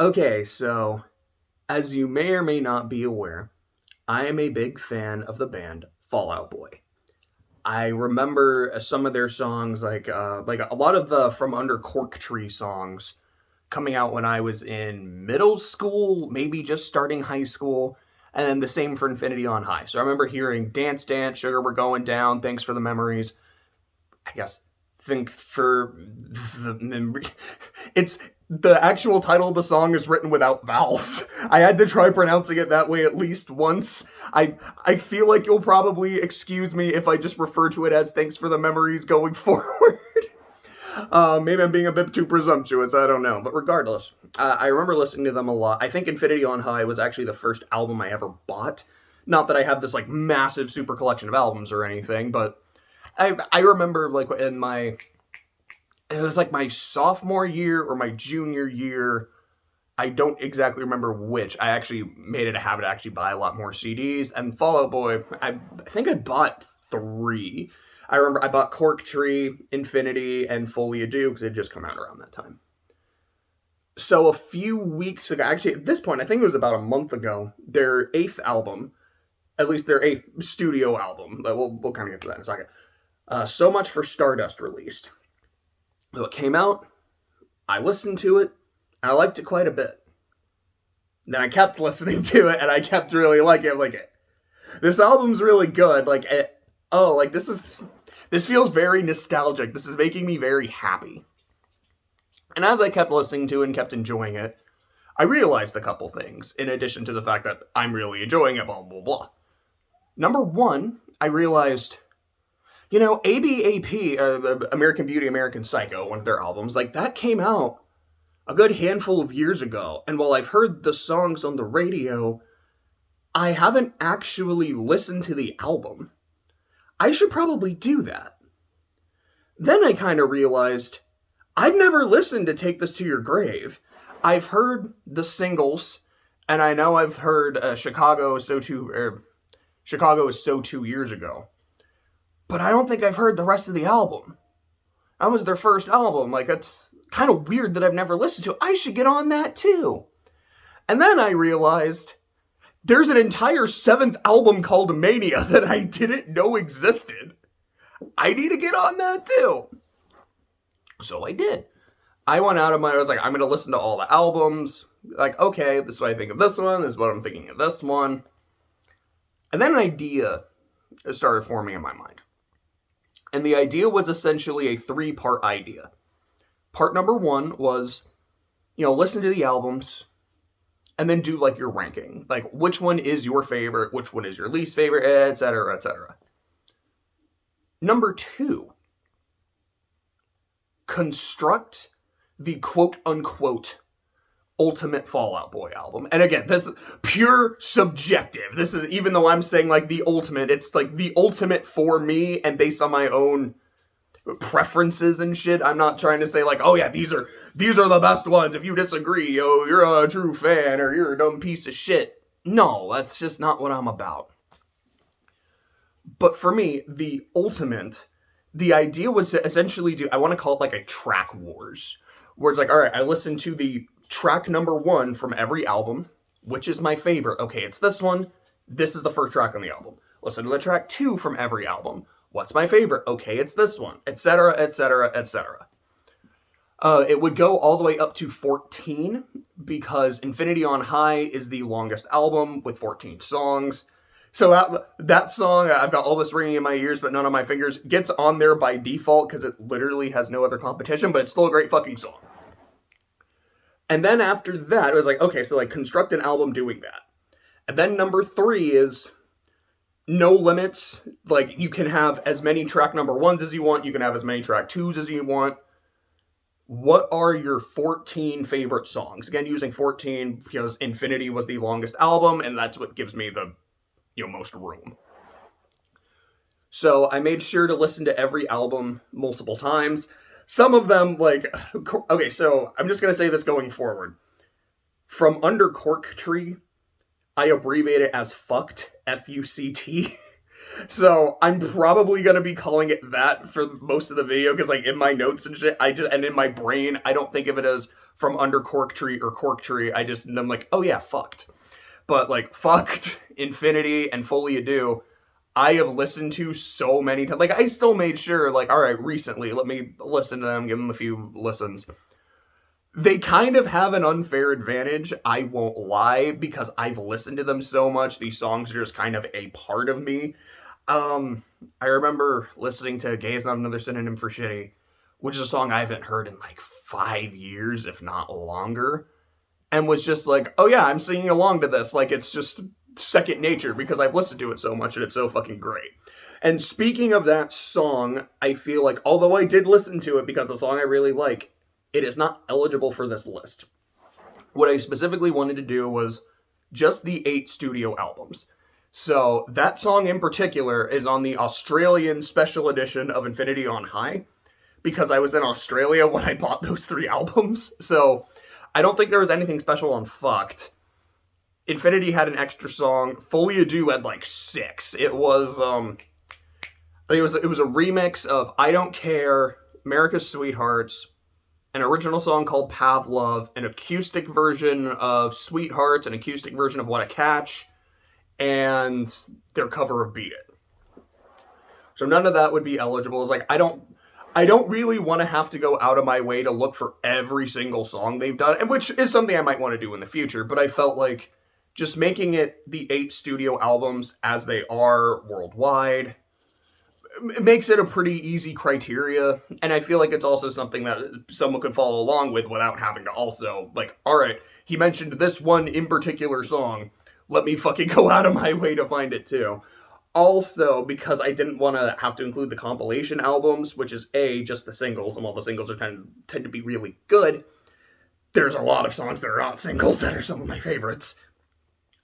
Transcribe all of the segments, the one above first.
Okay, so as you may or may not be aware, I am a big fan of the band Fall Out Boy. I remember some of their songs, like a lot of the From Under Cork Tree songs, coming out when I was in middle school, maybe just starting high school, and then the same for Infinity on High. So I remember hearing Dance Dance, Sugar We're Going Down, Thanks for the Memories. I guess think for the memory. It's the actual title of the song is written without vowels. I had to try pronouncing it that way at least once. I feel like you'll probably excuse me if I just refer to it as Thanks for the Memories going forward. Maybe I'm being a bit too presumptuous, I don't know. But regardless, I remember listening to them a lot. I think Infinity on High was actually the first album I ever bought. Not that I have this like massive super collection of albums or anything, but I remember like it was like my sophomore year or my junior year. I don't exactly remember which. I actually made it a habit to actually buy a lot more CDs. And Fall Out Boy, I think I bought three. I remember I bought Cork Tree, Infinity, and Folie A Deux because it had just come out around that time. So a few weeks ago, actually at this point, I think it was about a month ago, their eighth album, at least their eighth studio album, we'll kind of get to that in a second. So Much for Stardust released. So it came out, I listened to it, and I liked it quite a bit. Then I kept listening to it, and I kept really liking it. I'm like, this album's really good. This feels very nostalgic. This is making me very happy. And as I kept listening to it and kept enjoying it, I realized a couple things, in addition to the fact that I'm really enjoying it, blah, blah, blah. Number one, I realized, ABAP, American Beauty, American Psycho, one of their albums, like, that came out a good handful of years ago. And while I've heard the songs on the radio, I haven't actually listened to the album. I should probably do that. Then I kind of realized, I've never listened to Take This to Your Grave. I've heard the singles, and I know I've heard Chicago is So 2 years ago. But I don't think I've heard the rest of the album. That was their first album. Like, it's kind of weird that I've never listened to it. I should get on that too. And then I realized there's an entire seventh album called Mania that I didn't know existed. I need to get on that too. So I did. I went out of I was like, I'm going to listen to all the albums. Like, okay, this is what I think of this one. This is what I'm thinking of this one. And then an idea started forming in my mind. And the idea was essentially a 3-part idea. Part number 1 was, listen to the albums and then do like your ranking. Like, which one is your favorite, which one is your least favorite, etc., etc. Number 2, construct the quote-unquote ultimate Fall Out Boy album. And again, this is pure subjective. This is, even though I'm saying like the ultimate, it's like the ultimate for me and based on my own preferences and shit. I'm not trying to say like, oh yeah, these are the best ones. If you disagree, you're a true fan or you're a dumb piece of shit. No, that's just not what I'm about. But for me, the idea was to essentially I want to call it like a track wars, where it's like, all right, I listened to the track number 1 from every album, which is my favorite. Okay, it's this one. This is the first track on the album. Listen to the track 2 from every album. What's my favorite? Okay, it's this one, etc., etc., etc. It would go all the way up to 14 because Infinity on High is the longest album with 14 songs. So that song, I've got all this ringing in my ears, but none on my fingers, gets on there by default because it literally has no other competition, but it's still a great fucking song. And then after that, it was like, okay, so like construct an album doing that. And then number 3 is no limits. Like, you can have as many track number 1s as you want. You can have as many track 2s as you want. What are your 14 favorite songs? Again, using 14 because Infinity was the longest album, and that's what gives me the most room. So I made sure to listen to every album multiple times. Some of them, like, okay, so I'm just going to say this going forward. From Under Cork Tree, I abbreviate it as FUCT, FUCT, So I'm probably gonna be calling it that for most of the video, because like in my notes and shit, and in my brain, I don't think of it as From Under Cork Tree or Cork Tree. I'm like, oh yeah, fucked. But like FUCT, Infinity, and Folie A Deux, I have listened to so many times. Like I still made sure, like, all right, recently, let me listen to them, give them a few listens. They kind of have an unfair advantage, I won't lie, because I've listened to them so much. These songs are just kind of a part of me. I remember listening to Gay Is Not Another Synonym for Shitty, which is a song I haven't heard in like 5 years, if not longer, and was just like, oh yeah, I'm singing along to this. Like, it's just second nature because I've listened to it so much and it's so fucking great. And speaking of that song, I feel like, although I did listen to it because it's a song I really like, it is not eligible for this list. What I specifically wanted to do was just the 8 studio albums. So that song in particular is on the Australian special edition of Infinity on High, because I was in Australia when I bought those 3 albums. So I don't think there was anything special on FUCT. Infinity had an extra song. Folie A Deux had like 6. It was it was a remix of I Don't Care, America's Sweethearts, an original song called Pavlov, an acoustic version of Sweethearts, an acoustic version of What a Catch, and their cover of Beat It. So none of that would be eligible. It's like I don't really want to have to go out of my way to look for every single song they've done, and which is something I might want to do in the future, but I felt like just making it the 8 studio albums as they are worldwide makes it a pretty easy criteria, and I feel like it's also something that someone could follow along with without having to also, like, alright, he mentioned this one in particular song, let me fucking go out of my way to find it too. Also, because I didn't want to have to include the compilation albums, which is just the singles, and while the singles tend to be really good, there's a lot of songs that are not singles that are some of my favorites.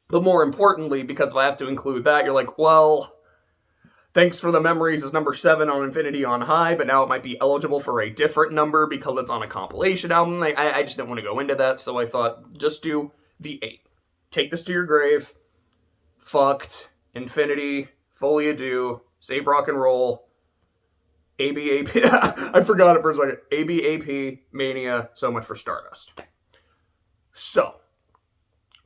But more importantly, because if I have to include that, you're like, well, Thanks for the Memories is number 7 on Infinity on High, but now it might be eligible for a different number because it's on a compilation album. Like, I just didn't want to go into that, so I thought, just do the 8. Take This to Your Grave, FUCT, Infinity, Folie A Deux, Save Rock and Roll, ABAP, I forgot it for a second, ABAP, Mania, So Much for Stardust. So,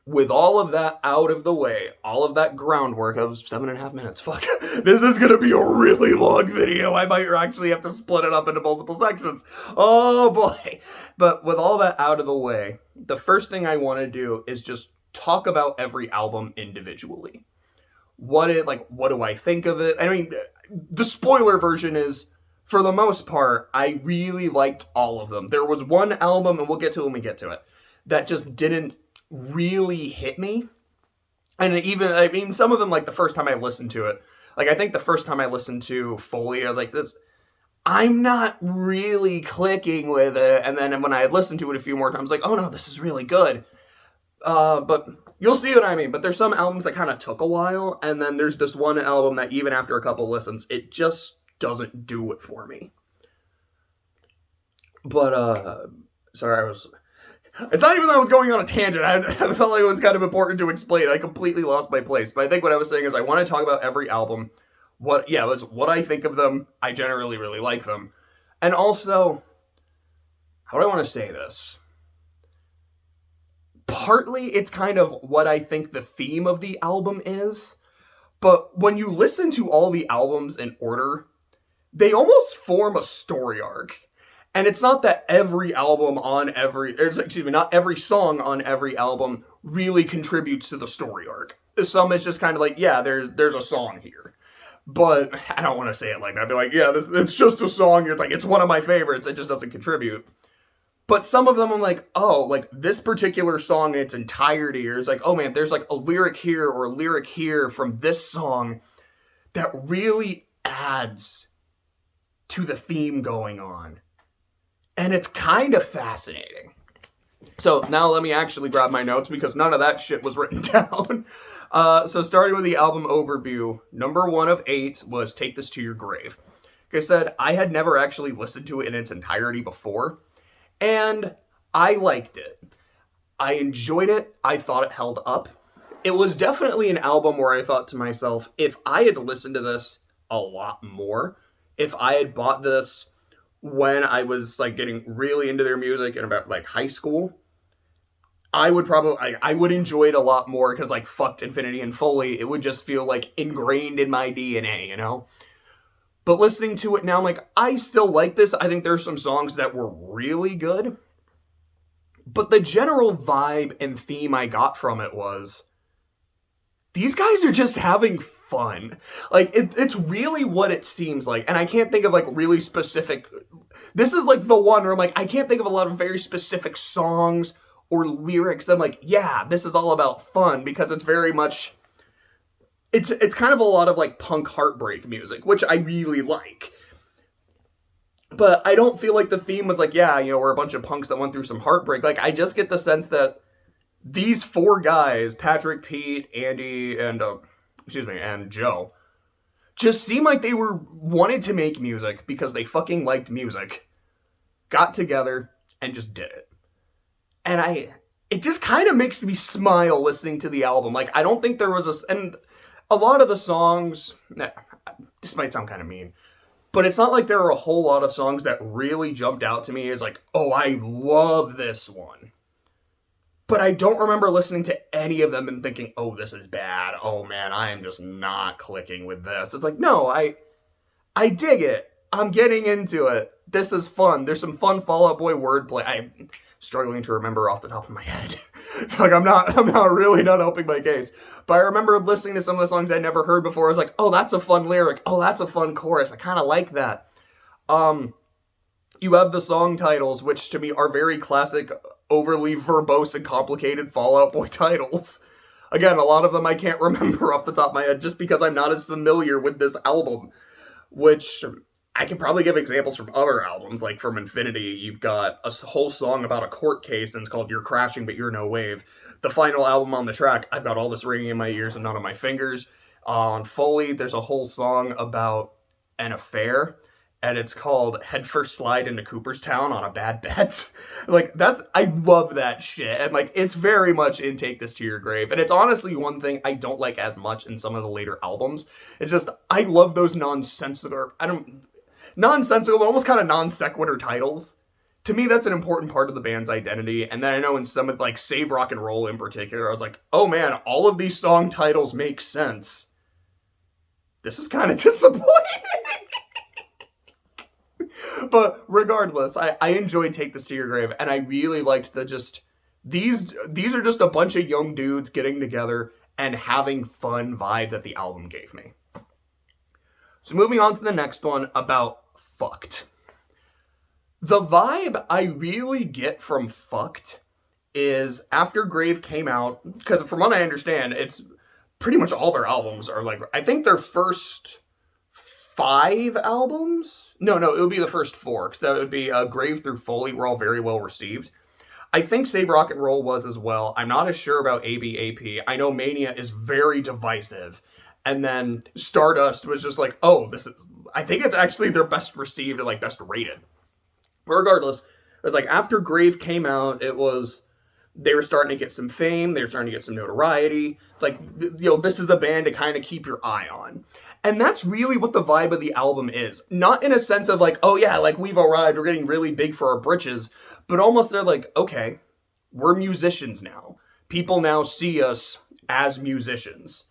with all of that out of the way, all of that groundwork, that was 7.5 minutes, fuck, this is gonna be a really long video, I might actually have to split it up into multiple sections, oh boy. But with all that out of the way, the first thing I want to do is just talk about every album individually. What do I think of it? I mean, the spoiler version is, for the most part, I really liked all of them. There was one album, and we'll get to it when we get to it, that just didn't really hit me. And even, I mean, some of them, like, the first time I listened to it, like, I think the first time I listened to Folie, I was like, I'm not really clicking with it. And then when I had listened to it a few more times, like, oh no, this is really good. But you'll see what I mean. But there's some albums that kind of took a while, and then there's this one album that even after a couple listens, it just doesn't do it for me. But, sorry, it's not even that I was going on a tangent. I felt like it was kind of important to explain. I completely lost my place. But I think what I was saying is I want to talk about every album. It was what I think of them. I generally really like them. And also, how do I want to say this? Partly, it's kind of what I think the theme of the album is. But when you listen to all the albums in order, they almost form a story arc. And it's not that every album on not every song on every album really contributes to the story arc. Some is just kind of like, yeah, there's a song here. But I don't want to say it like that. I'd be like, yeah, it's just a song. It's like, it's one of my favorites. It just doesn't contribute. But some of them I'm like, oh, like this particular song in its entirety, or it's like, oh man, there's like a lyric here or a lyric here from this song that really adds to the theme going on. And it's kind of fascinating. So now let me actually grab my notes because none of that shit was written down. So starting with the album overview, number 1 of 8 was Take This to Your Grave. Like I said, I had never actually listened to it in its entirety before. And I liked it. I enjoyed it. I thought it held up. it was definitely an album where I thought to myself, if I had listened to this a lot more, if I had bought this when I was like getting really into their music in about like high school, I would probably, I would enjoy it a lot more because like FUCT, Infinity, and Folie, it would just feel like ingrained in my DNA, you know? But listening to it now, I'm like, I still like this. I think there's some songs that were really good. But the general vibe and theme I got from it was, these guys are just having fun. Like, it's really what it seems like. And I can't think of, like, really specific... This is, like, the one where I'm like, I can't think of a lot of very specific songs or lyrics. I'm like, yeah, this is all about fun, because it's very much... It's kind of a lot of, like, punk heartbreak music, which I really like. But I don't feel like the theme was like, yeah, you know, we're a bunch of punks that went through some heartbreak. Like, I just get the sense that these four guys, Patrick, Pete, Andy, and Joe, just seem like they wanted to make music because they fucking liked music, got together, and just did it. And it just kind of makes me smile listening to the album. Like, I don't think there was and a lot of the songs, this might sound kind of mean, but it's not like there are a whole lot of songs that really jumped out to me as like, oh, I love this one. But I don't remember listening to any of them and thinking, oh, this is bad. Oh, man, I am just not clicking with this. It's like, no, I dig it. I'm getting into it. This is fun. There's some fun Fall Out Boy wordplay. I'm struggling to remember off the top of my head. So like, I'm really not helping my case. But I remember listening to some of the songs I'd never heard before. I was like, oh, that's a fun lyric. Oh, that's a fun chorus. I kind of like that. You have the song titles, which to me are very classic, overly verbose and complicated Fall Out Boy titles. Again, a lot of them I can't remember off the top of my head just because I'm not as familiar with this album, which I can probably give examples from other albums. Like from Infinity, you've got a whole song about a court case and it's called You're Crashing But You're No Wave. The final album on the track, I've got all this ringing in my ears and none of my fingers. On Folie, there's a whole song about an affair, and it's called Head First Slide into Cooperstown on a Bad Bet. Like, I love that shit. And, like, it's very much in Take This to Your Grave. And it's honestly one thing I don't like as much in some of the later albums. It's just, I love those nonsensical, but almost kind of non sequitur titles. To me, that's an important part of the band's identity. And then I know in some of, like, Save Rock and Roll in particular, I was like, oh man, all of these song titles make sense. This is kind of disappointing. But regardless, I enjoyed Take This to Your Grave, and I really liked these are just a bunch of young dudes getting together and having fun vibe that the album gave me. So moving on to the next one about FUCT. The vibe I really get from FUCT is after Grave came out, because from what I understand, it's pretty much all their albums are like, I think their first 5 albums? No, it would be the first 4, because that would be Grave through Folie were all very well received. I think Save Rock and Roll was as well. I'm not as sure about ABAP. I know Mania is very divisive. And then Stardust was just like, oh, I think it's actually their best received and like best rated. But regardless, it was like after Grave came out, they were starting to get some fame. They were starting to get some notoriety. Like, you know, this is a band to kind of keep your eye on. And that's really what the vibe of the album is. Not in a sense of like, oh yeah, like we've arrived, we're getting really big for our britches, but almost they're like, okay, we're musicians now. People now see us as musicians.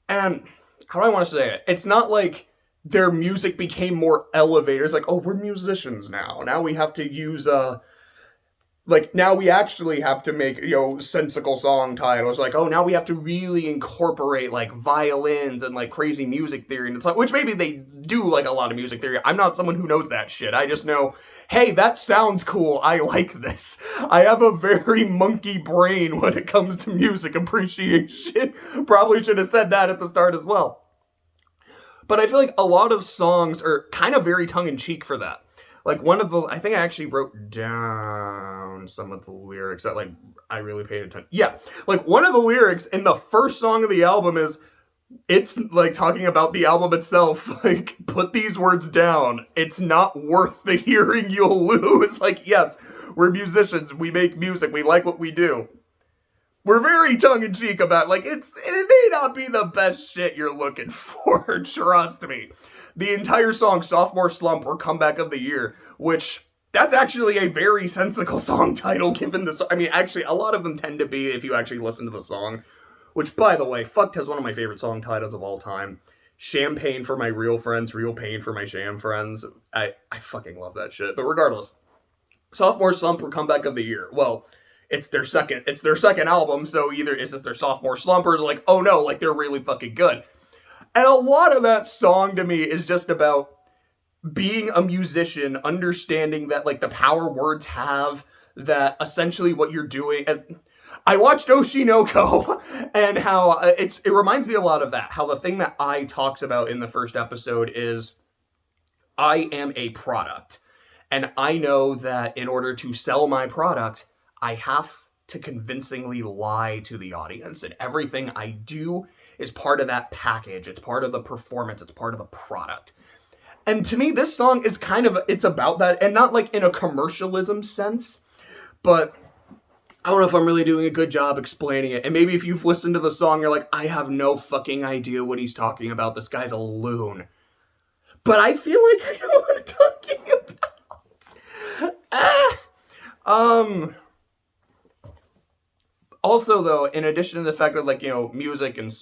And how do I want to say it? It's not like their music became more elevated. It's like, oh, we're musicians now. Now we have to use now we actually have to make, you know, sensical song titles. Like, oh, now we have to really incorporate, like, violins and, like, crazy music theory. And it's like, which maybe they do, like, a lot of music theory. I'm not someone who knows that shit. I just know, hey, that sounds cool. I like this. I have a very monkey brain when it comes to music appreciation. Probably should have said that at the start as well. But I feel like a lot of songs are kind of very tongue-in-cheek for that. Like, I think I actually wrote down some of the lyrics that, like, I really paid attention. Yeah, like, one of the lyrics in the first song of the album is, it's, like, talking about the album itself. Like, put these words down. It's not worth the hearing you'll lose. Like, yes, we're musicians. We make music. We like what we do. we're very tongue-in-cheek about, like, it may not be the best shit you're looking for, trust me. The entire song, Sophomore Slump, or Comeback of the Year, which, that's actually a very sensical song title, given the, I mean, actually, a lot of them tend to be, if you actually listen to the song, which, by the way, FUCT has one of my favorite song titles of all time. Champagne for my real friends, real pain for my sham friends. I fucking love that shit. But regardless, Sophomore Slump or Comeback of the Year. Well, it's their second album, so either is this their sophomore slump or is like, oh no, like they're really fucking good. And a lot of that song to me is just about being a musician, understanding that like the power words have, that essentially what you're doing. And I watched Oshinoko and how it reminds me a lot of that. How the thing that I talks about in the first episode is I am a product. And I know that in order to sell my product, I have to convincingly lie to the audience. And everything I do is part of that package. It's part of the performance. It's part of the product. And to me, this song is kind of, it's about that. And not like in a commercialism sense, but I don't know if I'm really doing a good job explaining it. And maybe if you've listened to the song, you're like, I have no fucking idea what he's talking about. This guy's a loon. But I feel like I know what I'm talking about. Also, though, in addition to the fact that, like, you know, music and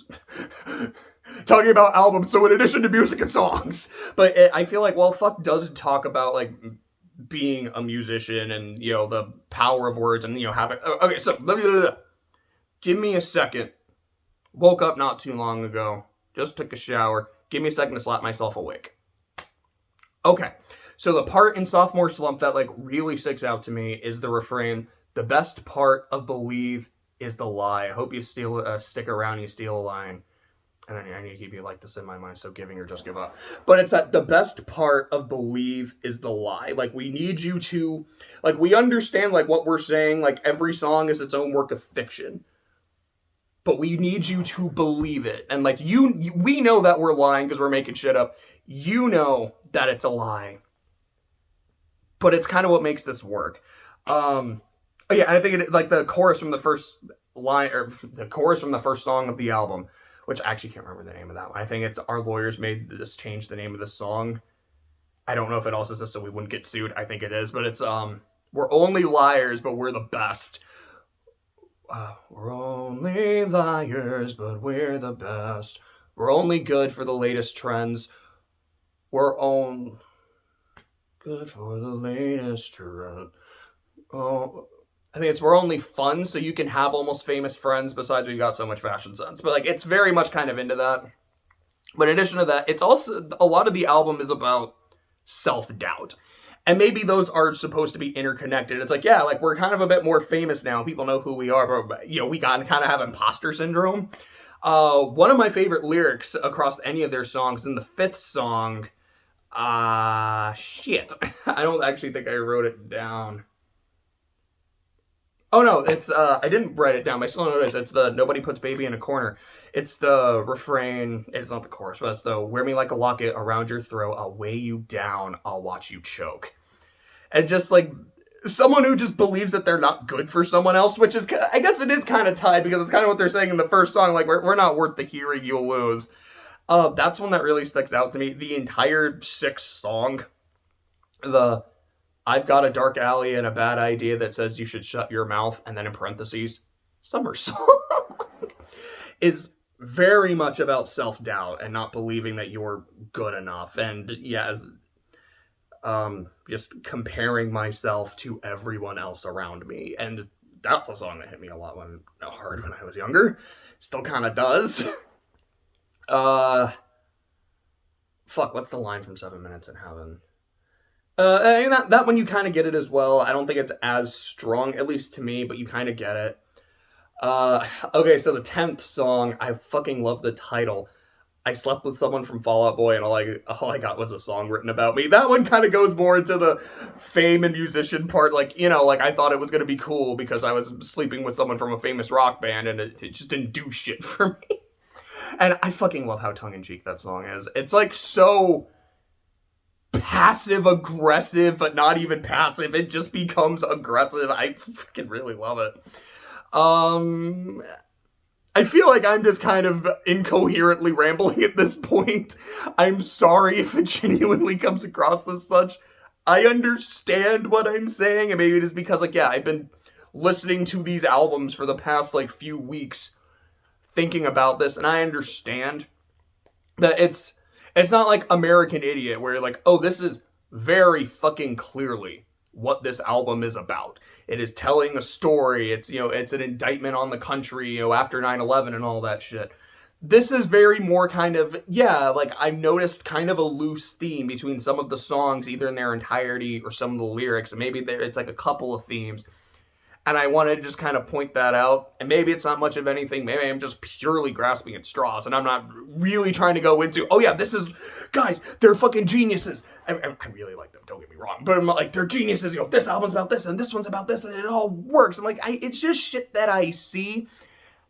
talking about albums, so in addition to music and songs, but I feel like, well, FUCT does talk about, like, being a musician and, you know, the power of words and, you know, having, okay, so, give me a second. Woke up not too long ago. Just took a shower. Give me a second to slap myself awake. Okay. So the part in Sophomore Slump that, like, really sticks out to me is the refrain, the best part of Believe is the lie. I hope you stick around, you steal a line. And then I need to keep you like this in my mind, so giving or just give up. But it's that the best part of Believe is the lie. Like, we need you to, like, we understand, like, what we're saying. Like, every song is its own work of fiction. But we need you to believe it. And, like, we know that we're lying because we're making shit up. You know that it's a lie. But it's kind of what makes this work. Yeah, and I think it, like the chorus from the first line, or the chorus from the first song of the album, which I actually can't remember the name of that one. I think it's Our Lawyers Made This Change the name of the song. I don't know if it also says so we wouldn't get sued. I think it is, but it's we're only liars, but we're the best. We're only liars, but we're the best. We're only good for the latest trends. We're only good for the latest trend. Oh, I think it's we're only fun, so you can have almost famous friends. Besides, we've got so much fashion sense. But like, it's very much kind of into that. But in addition to that, it's also a lot of the album is about self-doubt. And maybe those are supposed to be interconnected. It's like, yeah, like we're kind of a bit more famous now. People know who we are, but you know, we kind of have imposter syndrome. One of my favorite lyrics across any of their songs in the fifth song. Shit. I don't actually think I wrote it down. Oh no, it's, I didn't write it down. My slow note is, it's the Nobody Puts Baby in a Corner. It's the refrain, it's not the chorus, but it's the wear me like a locket around your throat, I'll weigh you down, I'll watch you choke. And just like, someone who just believes that they're not good for someone else, which is, I guess it is kind of tied, because it's kind of what they're saying in the first song, like, we're not worth the hearing, you'll lose. That's one that really sticks out to me. The entire sixth song, the I've got a dark alley and a bad idea that says you should shut your mouth, and then in parentheses, summer song, is very much about self-doubt and not believing that you're good enough. And yeah, just comparing myself to everyone else around me. And that's a song that hit me a lot hard when I was younger. Still kind of does. Fuck, what's the line from 7 Minutes in Heaven? And that one you kind of get it as well. I don't think it's as strong, at least to me, but you kind of get it. Okay, so the 10th song, I fucking love the title. I slept with someone from Fall Out Boy, and all I got was a song written about me. That one kind of goes more into the fame and musician part. Like, you know, like I thought it was going to be cool because I was sleeping with someone from a famous rock band, and it just didn't do shit for me. And I fucking love how tongue-in-cheek that song is. It's like so... passive aggressive, but not even passive. It just becomes aggressive. I fucking really love it. I feel like I'm just kind of incoherently rambling at this point. I'm sorry if it genuinely comes across as such. I understand what I'm saying, and maybe it is because, like, yeah, I've been listening to these albums for the past, like, few weeks, thinking about this, and I understand that it's not like American Idiot, where you're like, oh, this is very fucking clearly what this album is about. It is telling a story. It's, it's an indictment on the country, after 9/11 and all that shit. This is very more kind of, like I've noticed kind of a loose theme between some of the songs, either in their entirety or some of the lyrics, and maybe it's like a couple of themes. And I wanted to just kind of point that out. And maybe it's not much of anything. Maybe I'm just purely grasping at straws. And I'm not really trying to go into, oh yeah, this is, guys, they're fucking geniuses. I really like them, don't get me wrong. But I'm like, they're geniuses. This album's about this, and this one's about this, and it all works. I'm like, it's just shit that I see.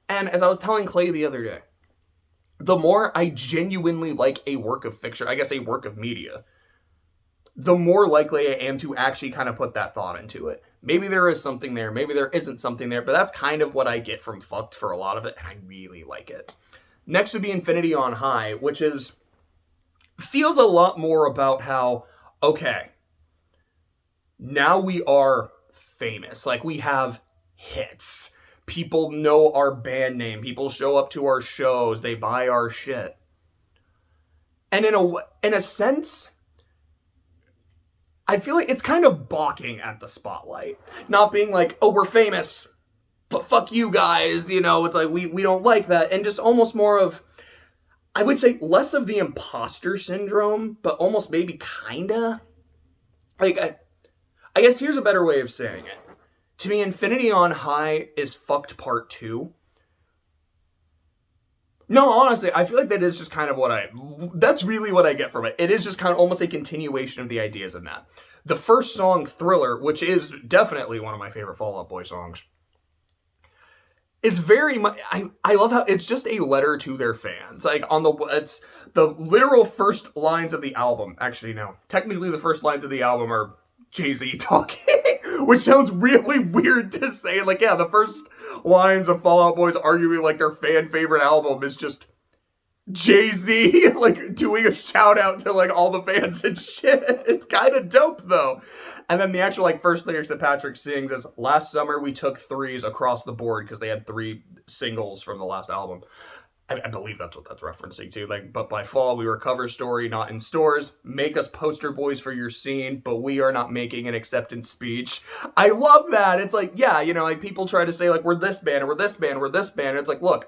And as I was telling Clay the other day, the more I genuinely like a work of fiction, I guess a work of media, the more likely I am to actually kind of put that thought into it. Maybe there is something there, maybe there isn't something there, but that's kind of what I get from FUCT for a lot of it, and I really like it. Next would be Infinity on High, which feels a lot more about how, okay, now we are famous. Like, we have hits. People know our band name. People show up to our shows. They buy our shit. And in a sense, I feel like it's kind of balking at the spotlight. Not being like, oh, we're famous, but fuck you guys. It's like, we don't like that. And just almost more of, I would say, less of the imposter syndrome, but almost maybe kinda. Like, I guess here's a better way of saying it. To me, Infinity on High is FUCT Part 2. No, honestly, I feel like that is just kind of that's really what I get from it. It is just kind of almost a continuation of the ideas in that. The first song, Thriller, which is definitely one of my favorite Fall Out Boy songs, it's very much, I love how it's just a letter to their fans. Like, it's the literal first lines of the album. Actually, no. Technically, the first lines of the album are Jay-Z talking, which sounds really weird to say. Like, yeah, the first lines of Fall Out Boy's arguably like their fan favorite album is just Jay-Z, like, doing a shout out to, like, all the fans and shit. It's kind of dope, though. And then the actual, like, first lyrics that Patrick sings is, last summer we took threes across the board, because they had 3 singles from the last album. I believe that's what that's referencing to. Like, but by fall, we were a cover story, not in stores. Make us poster boys for your scene, but we are not making an acceptance speech. I love that. It's like, yeah, like, people try to say, like, we're this band, or we're this band, or we're this band. It's like, look,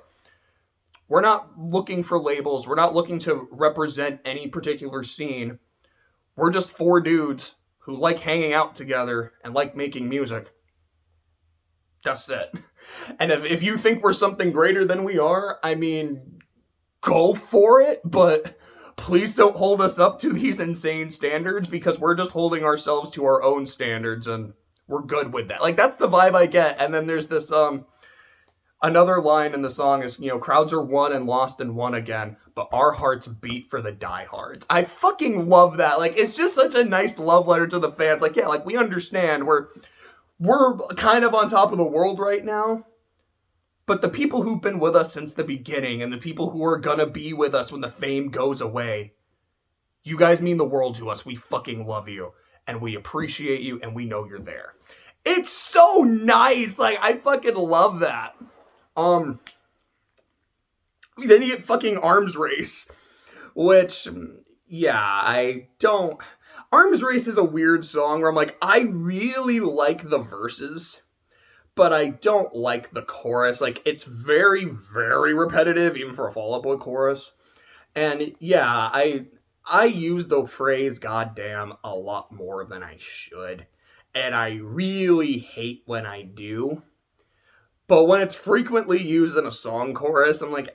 we're not looking for labels. We're not looking to represent any particular scene. We're just 4 dudes who like hanging out together and like making music. That's it. And if you think we're something greater than we are, I mean, go for it, but please don't hold us up to these insane standards, because we're just holding ourselves to our own standards, and we're good with that. Like, that's the vibe I get. And then there's this, another line in the song is, crowds are won and lost and won again, but our hearts beat for the diehards. I fucking love that. Like, it's just such a nice love letter to the fans. Like, yeah, like, we understand we're kind of on top of the world right now, but the people who've been with us since the beginning, and the people who are gonna be with us when the fame goes away, you guys mean the world to us. We fucking love you, and we appreciate you, and we know you're there. It's so nice. Like, I fucking love that. Then you get fucking Arms Race, which, yeah, Arms Race is a weird song where I'm like, I really like the verses, but I don't like the chorus. Like, it's very, very repetitive, even for a Fall Out Boy chorus. And yeah, I use the phrase goddamn a lot more than I should. And I really hate when I do. But when it's frequently used in a song chorus, I'm like,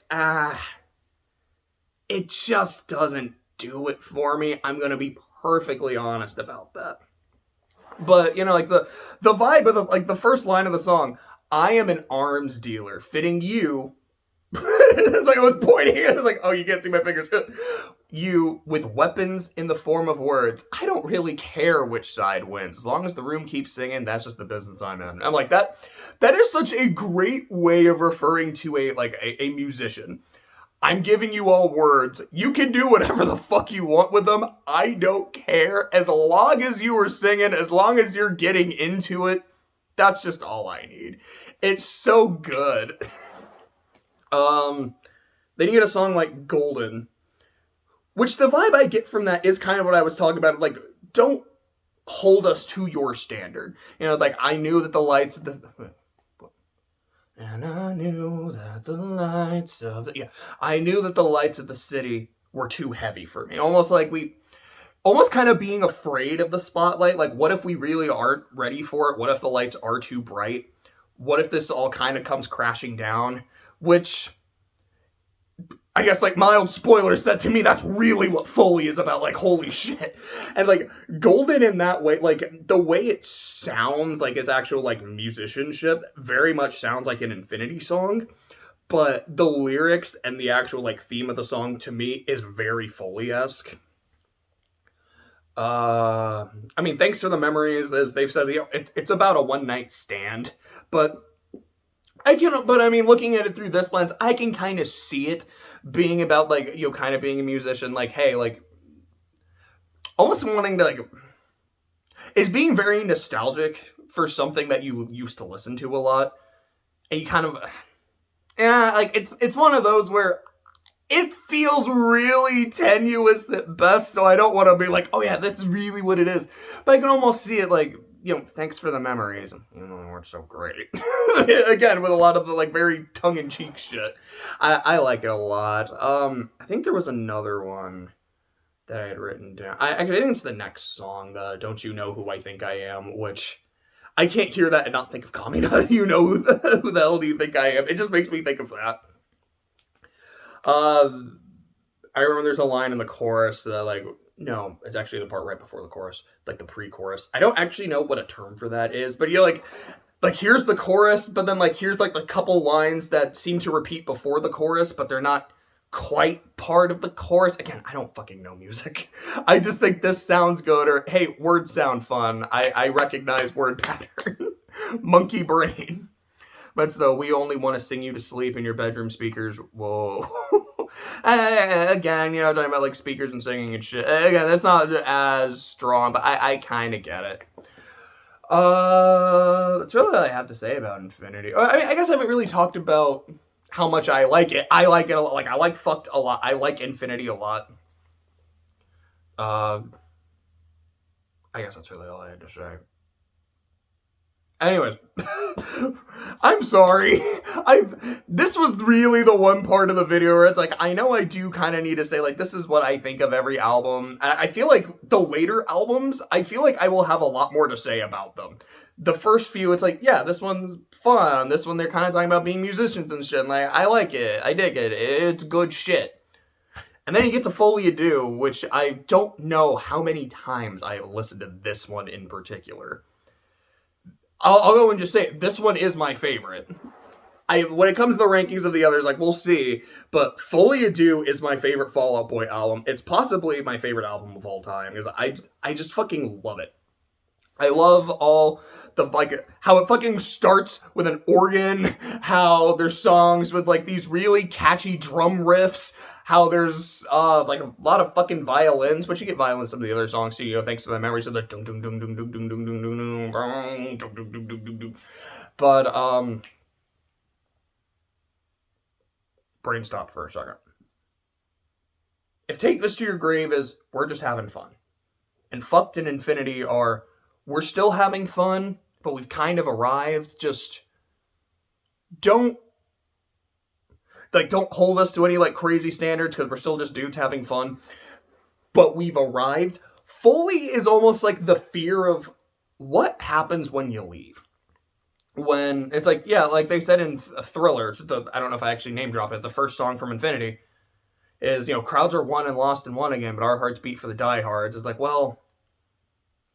it just doesn't do it for me. I'm going to be perfectly honest about that. But, like, the vibe of the first line of the song, I am an arms dealer fitting you. It's like I was pointing. It's like, oh, you can't see my fingers. you with weapons in the form of words. I don't really care which side wins. As long as the room keeps singing, that's just the business I'm in. I'm like, that is such a great way of referring to a musician. I'm giving you all words. You can do whatever the fuck you want with them. I don't care. As long as you are singing, as long as you're getting into it, that's just all I need. It's so good. Then you get a song like Golden, which the vibe I get from that is kind of what I was talking about. Like, don't hold us to your standard. You know, like, I knew that the lights... And I knew that the lights of the... Yeah, I knew that the lights of the city were too heavy for me. Almost like almost kind of being afraid of the spotlight. Like, what if we really aren't ready for it? What if the lights are too bright? What if this all kind of comes crashing down? Which... I guess, like, mild spoilers, that to me, that's really what Folie is about. Like, holy shit. And, like, Golden in that way, like, the way it sounds, like, its actual, like, musicianship very much sounds like an Infinity song. But the lyrics and the actual, like, theme of the song, to me, is very Folie-esque. I mean, thanks for the memories, as they've said, you know, it's about a one-night stand. But I mean, looking at it through this lens, I can kind of see it being about, like, you know, kind of being a musician, like, hey, like, almost wanting to, like, is being very nostalgic for something that you used to listen to a lot, and you kind of, yeah, like, it's one of those where it feels really tenuous at best, so I don't want to be like, oh yeah, this is really what it is, but I can almost see it, like, you know, thanks for the memories, even though they weren't so great. Again, with a lot of the, like, very tongue-in-cheek shit. I like it a lot. I think there was another one that I had written down. I think it's the next song, Don't You Know Who I Think I Am, which I can't hear that and not think of Kamina. You know who the hell do you think I am? It just makes me think of that. I remember there's a line in the chorus that, like, no, it's actually the part right before the chorus, like the pre-chorus. I don't actually know what a term for that is, but you're like here's the chorus, but then, like, here's, like, the couple lines that seem to repeat before the chorus, but they're not quite part of the chorus. Again, I don't fucking know music. I just think this sounds good, or, hey, words sound fun. I recognize word pattern. Monkey brain. But though we only want to sing you to sleep in your bedroom speakers. Whoa. Again, you know, talking about, like, speakers and singing and shit. Again, that's not as strong, but I kind of get it. That's really all I have to say about Infinity. I mean, I guess I haven't really talked about how much I like it. I like it a lot. Like, I like FUCT a lot. I like Infinity a lot. I guess that's really all I had to say. Anyways, I'm sorry. This was really the one part of the video where it's like, I know I do kind of need to say, like, this is what I think of every album. I feel like the later albums, I feel like I will have a lot more to say about them. The first few, it's like, yeah, this one's fun. This one, they're kind of talking about being musicians and shit. And I like it. I dig it. It's good shit. And then you get to Folie A Deux, which I don't know how many times I have listened to this one in particular. I'll go and just say, this one is my favorite. When it comes to the rankings of the others, like, we'll see, but Folie A Deux is my favorite Fall Out Boy album. It's possibly my favorite album of all time, because I just fucking love it. I love all the, like, how it fucking starts with an organ, how there's songs with, like, these really catchy drum riffs, how there's, like, a lot of fucking violins, but you get violins in some of the other songs, too, you know, thanks to the memories of the dum dum dum dum dum dum dum dum dum dum dum dum. But, brain stopped for a second. If Take This to Your Grave is, we're just having fun. And FUCT and Infinity are, we're still having fun, but we've kind of arrived. Just don't hold us to any, like, crazy standards, because we're still just dudes having fun. But we've arrived. Folie is almost like the fear of what happens when you leave. When it's like, yeah, like they said in Thriller, I don't know if I actually name drop it, the first song from Infinity is, you know, crowds are won and lost and won again, but our hearts beat for the diehards. It's like, well,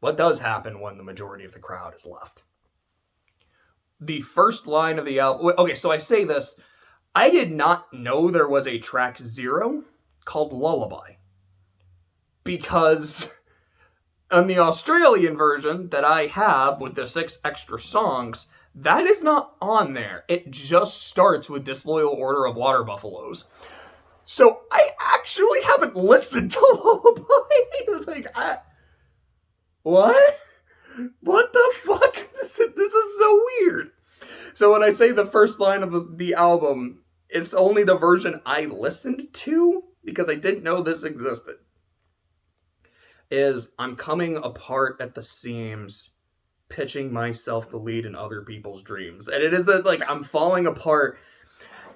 what does happen when the majority of the crowd is left? The first line of the album... Okay, so I say this. I did not know there was a track 0 called Lullaby. because on the Australian version that I have with the 6 extra songs, that is not on there. It just starts with Disloyal Order of Water Buffaloes. So I actually haven't listened to Lullaby. It was like, what? What the fuck? This is so weird. So when I say the first line of the album, it's only the version I listened to because I didn't know this existed. Is I'm coming apart at the seams, pitching myself to lead in other people's dreams. And it is that, like, I'm falling apart.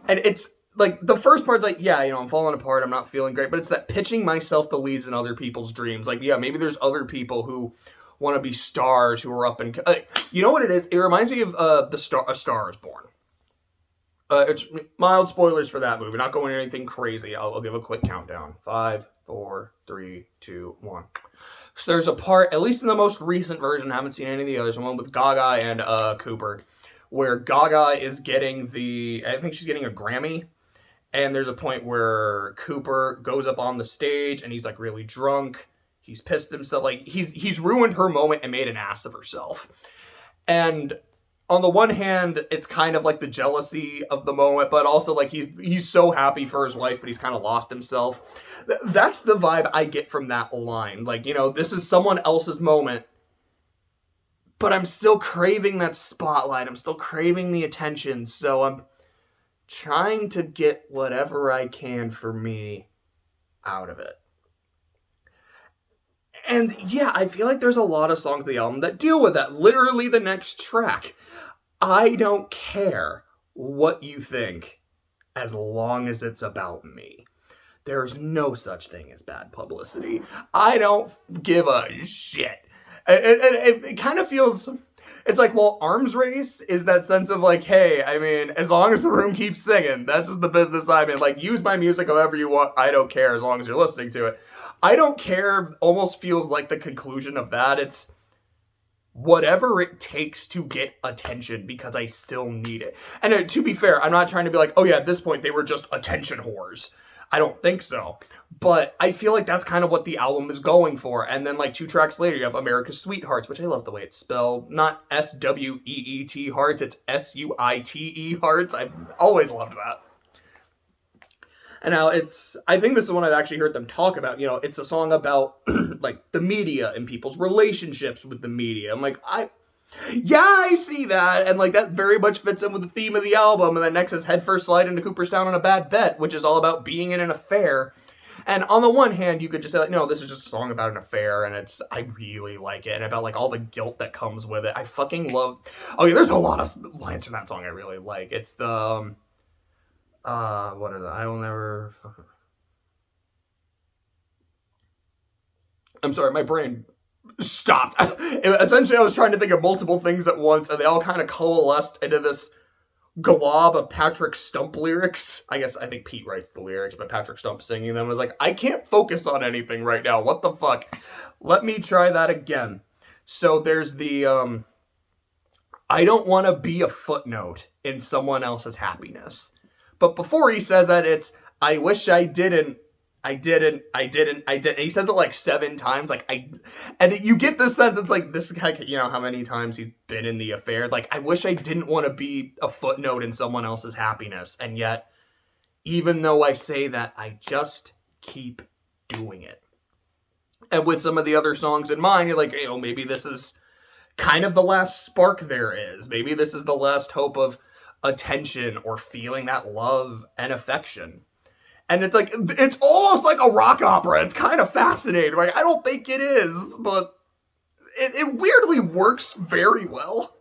And it's, like, the first part's like, yeah, you know, I'm falling apart, I'm not feeling great. But it's that pitching myself to leads in other people's dreams. Like, yeah, maybe there's other people who want to be stars who are up and... you know what it is? It reminds me of A Star Is Born. It's mild spoilers for that movie. Not going into anything crazy. I'll give a quick countdown. 5, 4, 3, 2, 1. So there's a part, at least in the most recent version, I haven't seen any of the others, one with Gaga and Cooper, where Gaga is getting I think she's getting a Grammy, and there's a point where Cooper goes up on the stage, and he's, like, really drunk. He's pissed himself. Like, he's ruined her moment and made an ass of herself. And on the one hand, it's kind of like the jealousy of the moment, but also, like, he's so happy for his wife, but he's kind of lost himself. That's the vibe I get from that line. Like, you know, this is someone else's moment, but I'm still craving that spotlight. I'm still craving the attention, so I'm trying to get whatever I can for me out of it. And yeah, I feel like there's a lot of songs on the album that deal with that. Literally the next track. I don't care what you think as long as it's about me. There is no such thing as bad publicity. I don't give a shit. It kind of feels... It's like, well, Arms Race is that sense of like, hey, I mean, as long as the room keeps singing, that's just the business I'm in. Like, use my music however you want. I don't care as long as you're listening to it. I don't care almost feels like the conclusion of that. It's whatever it takes to get attention because I still need it. And to be fair, I'm not trying to be like, oh yeah, at this point they were just attention whores. I don't think so. But I feel like that's kind of what the album is going for. And then, like, 2 tracks later, you have America's Sweethearts, which I love the way it's spelled. Not S-W-E-E-T hearts, it's S-U-I-T-E hearts. I've always loved that. And now I think this is one I've actually heard them talk about. You know, it's a song about, like, the media and people's relationships with the media. I'm like, I see that, and, like, that very much fits in with the theme of the album, and then next is Head First Slide into Cooperstown on a Bad Bet, which is all about being in an affair. And on the one hand, you could just say, like, no, this is just a song about an affair, and I really like it, and about, like, all the guilt that comes with it. I fucking love... Oh, yeah, there's a lot of lines from that song I really like. It's the... what is it? I will never... I'm sorry, my brain stopped. Essentially, I was trying to think of multiple things at once, and they all kind of coalesced into this glob of Patrick Stump lyrics. I think Pete writes the lyrics, but Patrick Stump singing them. I was like, I can't focus on anything right now. What the fuck? Let me try that again. So there's the, I don't want to be a footnote in someone else's happiness. But before he says that, it's, I wish I didn't. And he says it like 7 times. And you get this sense, it's like, this guy, you know, how many times he's been in the affair. Like, I wish I didn't want to be a footnote in someone else's happiness. And yet, even though I say that, I just keep doing it. And with some of the other songs in mind, you're like, you know, maybe this is kind of the last spark there is. Maybe this is the last hope of attention or feeling that love and affection. And it's like, it's almost like a rock opera. It's kind of fascinating. Like, I don't think it is, but it weirdly works very well.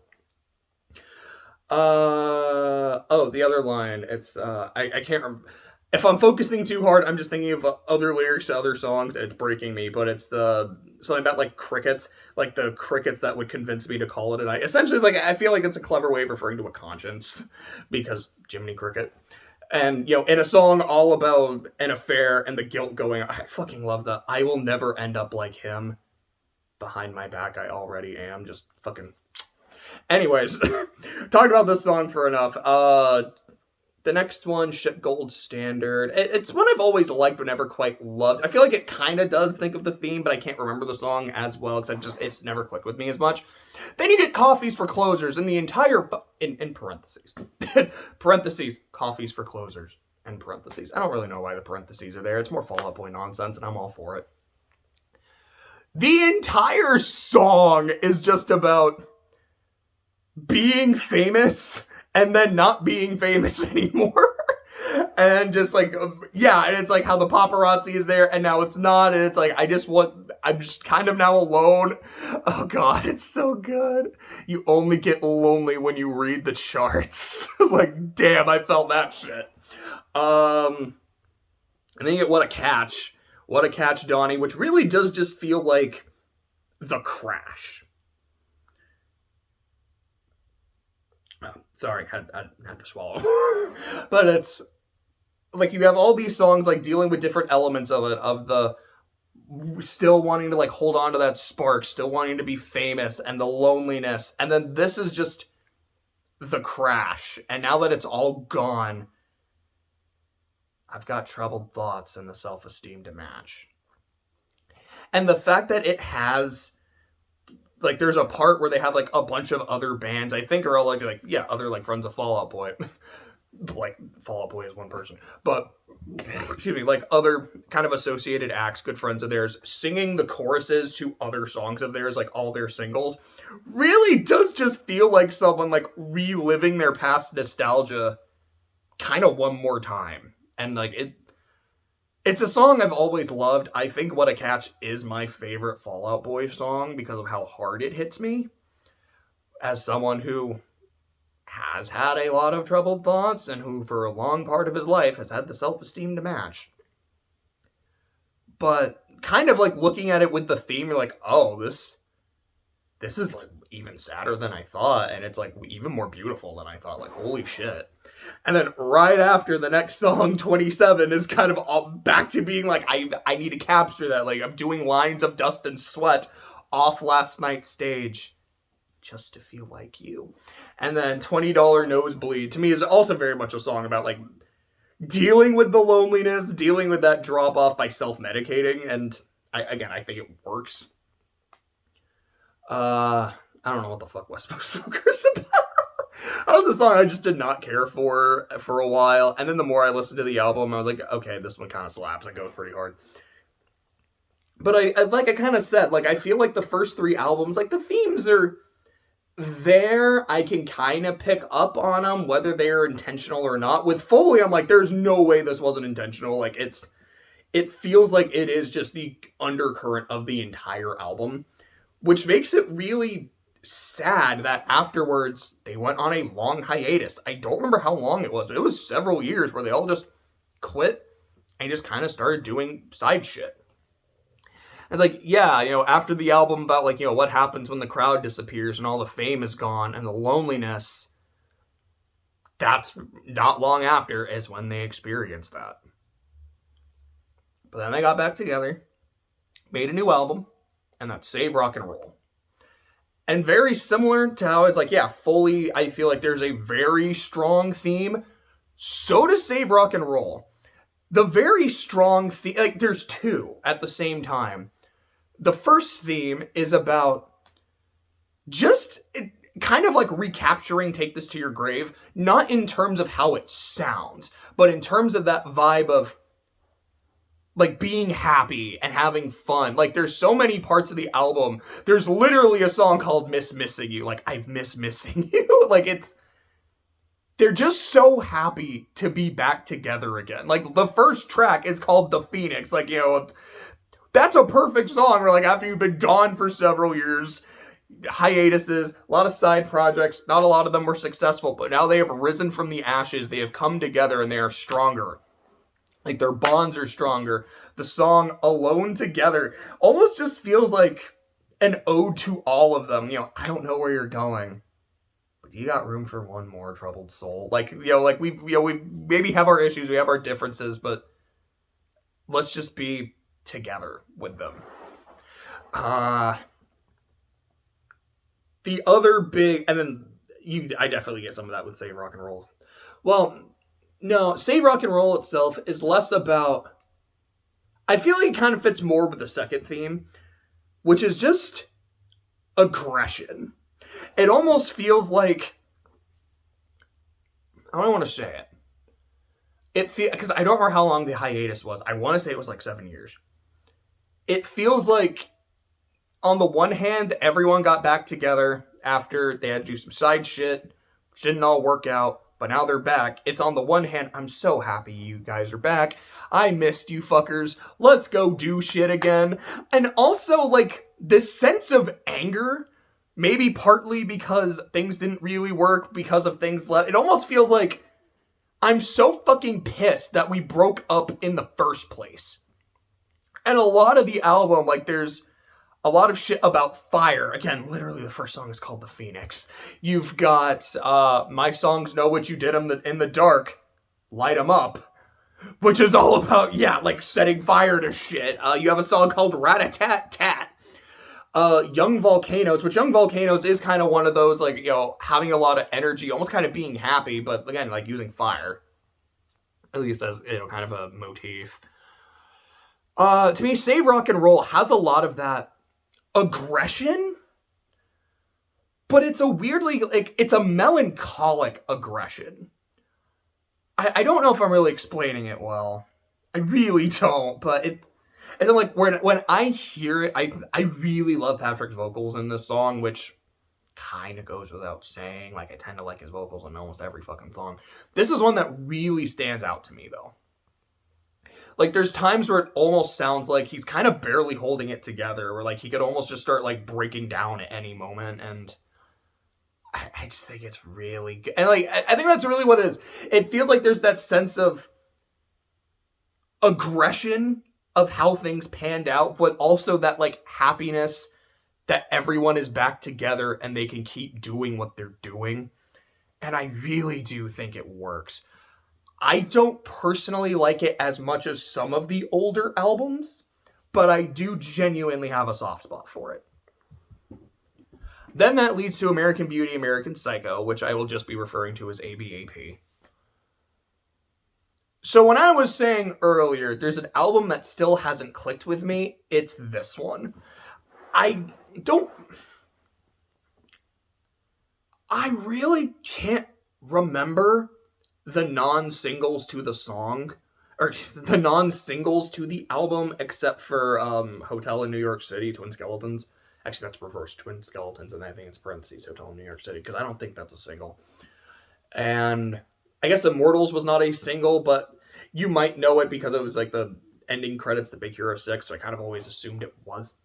The other line, it's, I can't remember. If I'm focusing too hard, I'm just thinking of other lyrics to other songs, and it's breaking me, but it's something about, like, crickets, like the crickets that would convince me to call it a night. Essentially, like, I feel like it's a clever way of referring to a conscience, because Jiminy Cricket. And, you know, in a song all about an affair and the guilt going, I fucking love that. I will never end up like him. Behind my back, I already am. Just fucking... Anyways, talked about this song for enough. the next one, Ship Gold Standard. It's one I've always liked but never quite loved. I feel like it kind of does think of the theme, but I can't remember the song as well because it's never clicked with me as much. Then you get Coffees for Closers, and the entire in parentheses parentheses Coffees for Closers and parentheses. I don't really know why the parentheses are there. It's more Fall Out Boy nonsense, and I'm all for it. The entire song is just about being famous and then not being famous anymore. And just like, yeah, and it's like how the paparazzi is there and now it's not. And it's like, I'm just kind of now alone. Oh God, it's so good. You only get lonely when you read the charts. Like, damn, I felt that shit. And then you get What a Catch. What a Catch, Donnie, which really does just feel like The Crash. Sorry, had to swallow. But it's like you have all these songs like dealing with different elements of it, of the still wanting to like hold on to that spark, still wanting to be famous, and the loneliness. And then this is just the crash. And now that it's all gone, I've got troubled thoughts and the self-esteem to match. And the fact that it has, like, there's a part where they have, like, a bunch of other bands, I think are all, like yeah, other, like, friends of Fall Out Boy. Like, Fall Out Boy is one person. But, excuse me, like, other kind of associated acts, good friends of theirs, singing the choruses to other songs of theirs, like, all their singles, really does just feel like someone, like, reliving their past nostalgia kind of one more time. And, like, it's a song I've always loved. I think What a Catch is my favorite Fall Out Boy song because of how hard it hits me. As someone who has had a lot of troubled thoughts and who for a long part of his life has had the self-esteem to match. But kind of like looking at it with the theme, you're like, oh, this is like even sadder than I thought. And it's like even more beautiful than I thought. Like, holy shit. And then right after the next song, 27, is kind of all back to being like, I need to capture that. Like, I'm doing lines of dust and sweat off last night's stage just to feel like you. And then $20 Nosebleed, to me, is also very much a song about, like, dealing with the loneliness, dealing with that drop-off by self-medicating. And, I think it works. I don't know what the fuck West Coast Smokers about. That was a song I just did not care for a while. And then the more I listened to the album, I was like, okay, this one kind of slaps. It goes pretty hard. But I like I kind of said, like, I feel like the first three albums, like, the themes are there. I can kind of pick up on them, whether they're intentional or not. With Folie, I'm like, there's no way this wasn't intentional. Like, it feels like it is just the undercurrent of the entire album, which makes it really sad that afterwards they went on a long hiatus. I don't remember how long it was, but it was several years where they all just quit and just kind of started doing side shit. And like, yeah, after the album about like, what happens when the crowd disappears and all the fame is gone and the loneliness, that's not long after is when they experienced that. But then they got back together, made a new album, and that's Save Rock and Roll. And very similar to how it's like, yeah, Folie, I feel like there's a very strong theme. So does Save Rock and Roll. The very strong theme, like there's two at the same time. The first theme is about just kind of like recapturing Take This to Your Grave, not in terms of how it sounds, but in terms of that vibe of like being happy and having fun. Like there's so many parts of the album. There's literally a song called Miss Missing You. Like I've missed missing you. Like they're just so happy to be back together again. Like the first track is called The Phoenix. Like, that's a perfect song where like after you've been gone for several years, hiatuses, a lot of side projects, not a lot of them were successful, but now they have risen from the ashes. They have come together and they are stronger. Like, their bonds are stronger. The song Alone Together almost just feels like an ode to all of them. I don't know where you're going, but you got room for one more troubled soul. Like, we maybe have our issues, we have our differences, but let's just be together with them. The other big, and then I definitely get some of that with Save Rock and Roll. Well, No, Save Rock and Roll itself is less about... I feel like it kind of fits more with the second theme, which is just aggression. It almost feels like... I don't want to say it. Because I don't remember how long the hiatus was. I want to say it was like 7 years. It feels like, on the one hand, everyone got back together after they had to do some side shit, which didn't all work out, but now they're back. It's on the one hand, I'm so happy you guys are back. I missed you fuckers. Let's go do shit again. And also, like, this sense of anger, maybe partly because things didn't really work, because of things left. It almost feels like I'm so fucking pissed that we broke up in the first place. And a lot of the album, like, there's a lot of shit about fire. Again, literally the first song is called The Phoenix. You've got My Songs Know What You Did in the Dark, Light 'Em Up, which is all about, yeah, like, setting fire to shit. You have a song called Rat-a-Tat-Tat. Young Volcanoes, which Young Volcanoes is kind of one of those, like, you know, having a lot of energy, almost kind of being happy, but again, like, using fire. At least as, you know, kind of a motif. To me, Save Rock and Roll has a lot of that aggression, but it's a weirdly, like, it's a melancholic aggression. I don't know if I'm really explaining it well. I really don't, but it's like, when I hear it, I really love Patrick's vocals in this song, which kind of goes without saying. Like, I tend to like his vocals in almost every fucking song. This is one that really stands out to me, though. Like, there's times where it almost sounds like he's kind of barely holding it together, where, like, he could almost just start, like, breaking down at any moment, and I just think it's really good. And, like, I think that's really what it is. It feels like there's that sense of aggression of how things panned out, but also that, like, happiness that everyone is back together and they can keep doing what they're doing. And I really do think it works. I don't personally like it as much as some of the older albums, but I do genuinely have a soft spot for it. Then that leads to American Beauty, American Psycho, which I will just be referring to as ABAP. So when I was saying earlier, there's an album that still hasn't clicked with me, it's this one. I really can't remember the non-singles to the song, or the non-singles to the album, except for Hotel in New York City, Twin Skeletons. Actually, that's reversed, Twin Skeletons, and I think it's parentheses, Hotel in New York City, because I don't think that's a single. And I guess Immortals was not a single, but you might know it because it was like the ending credits to Big Hero 6, so I kind of always assumed it was.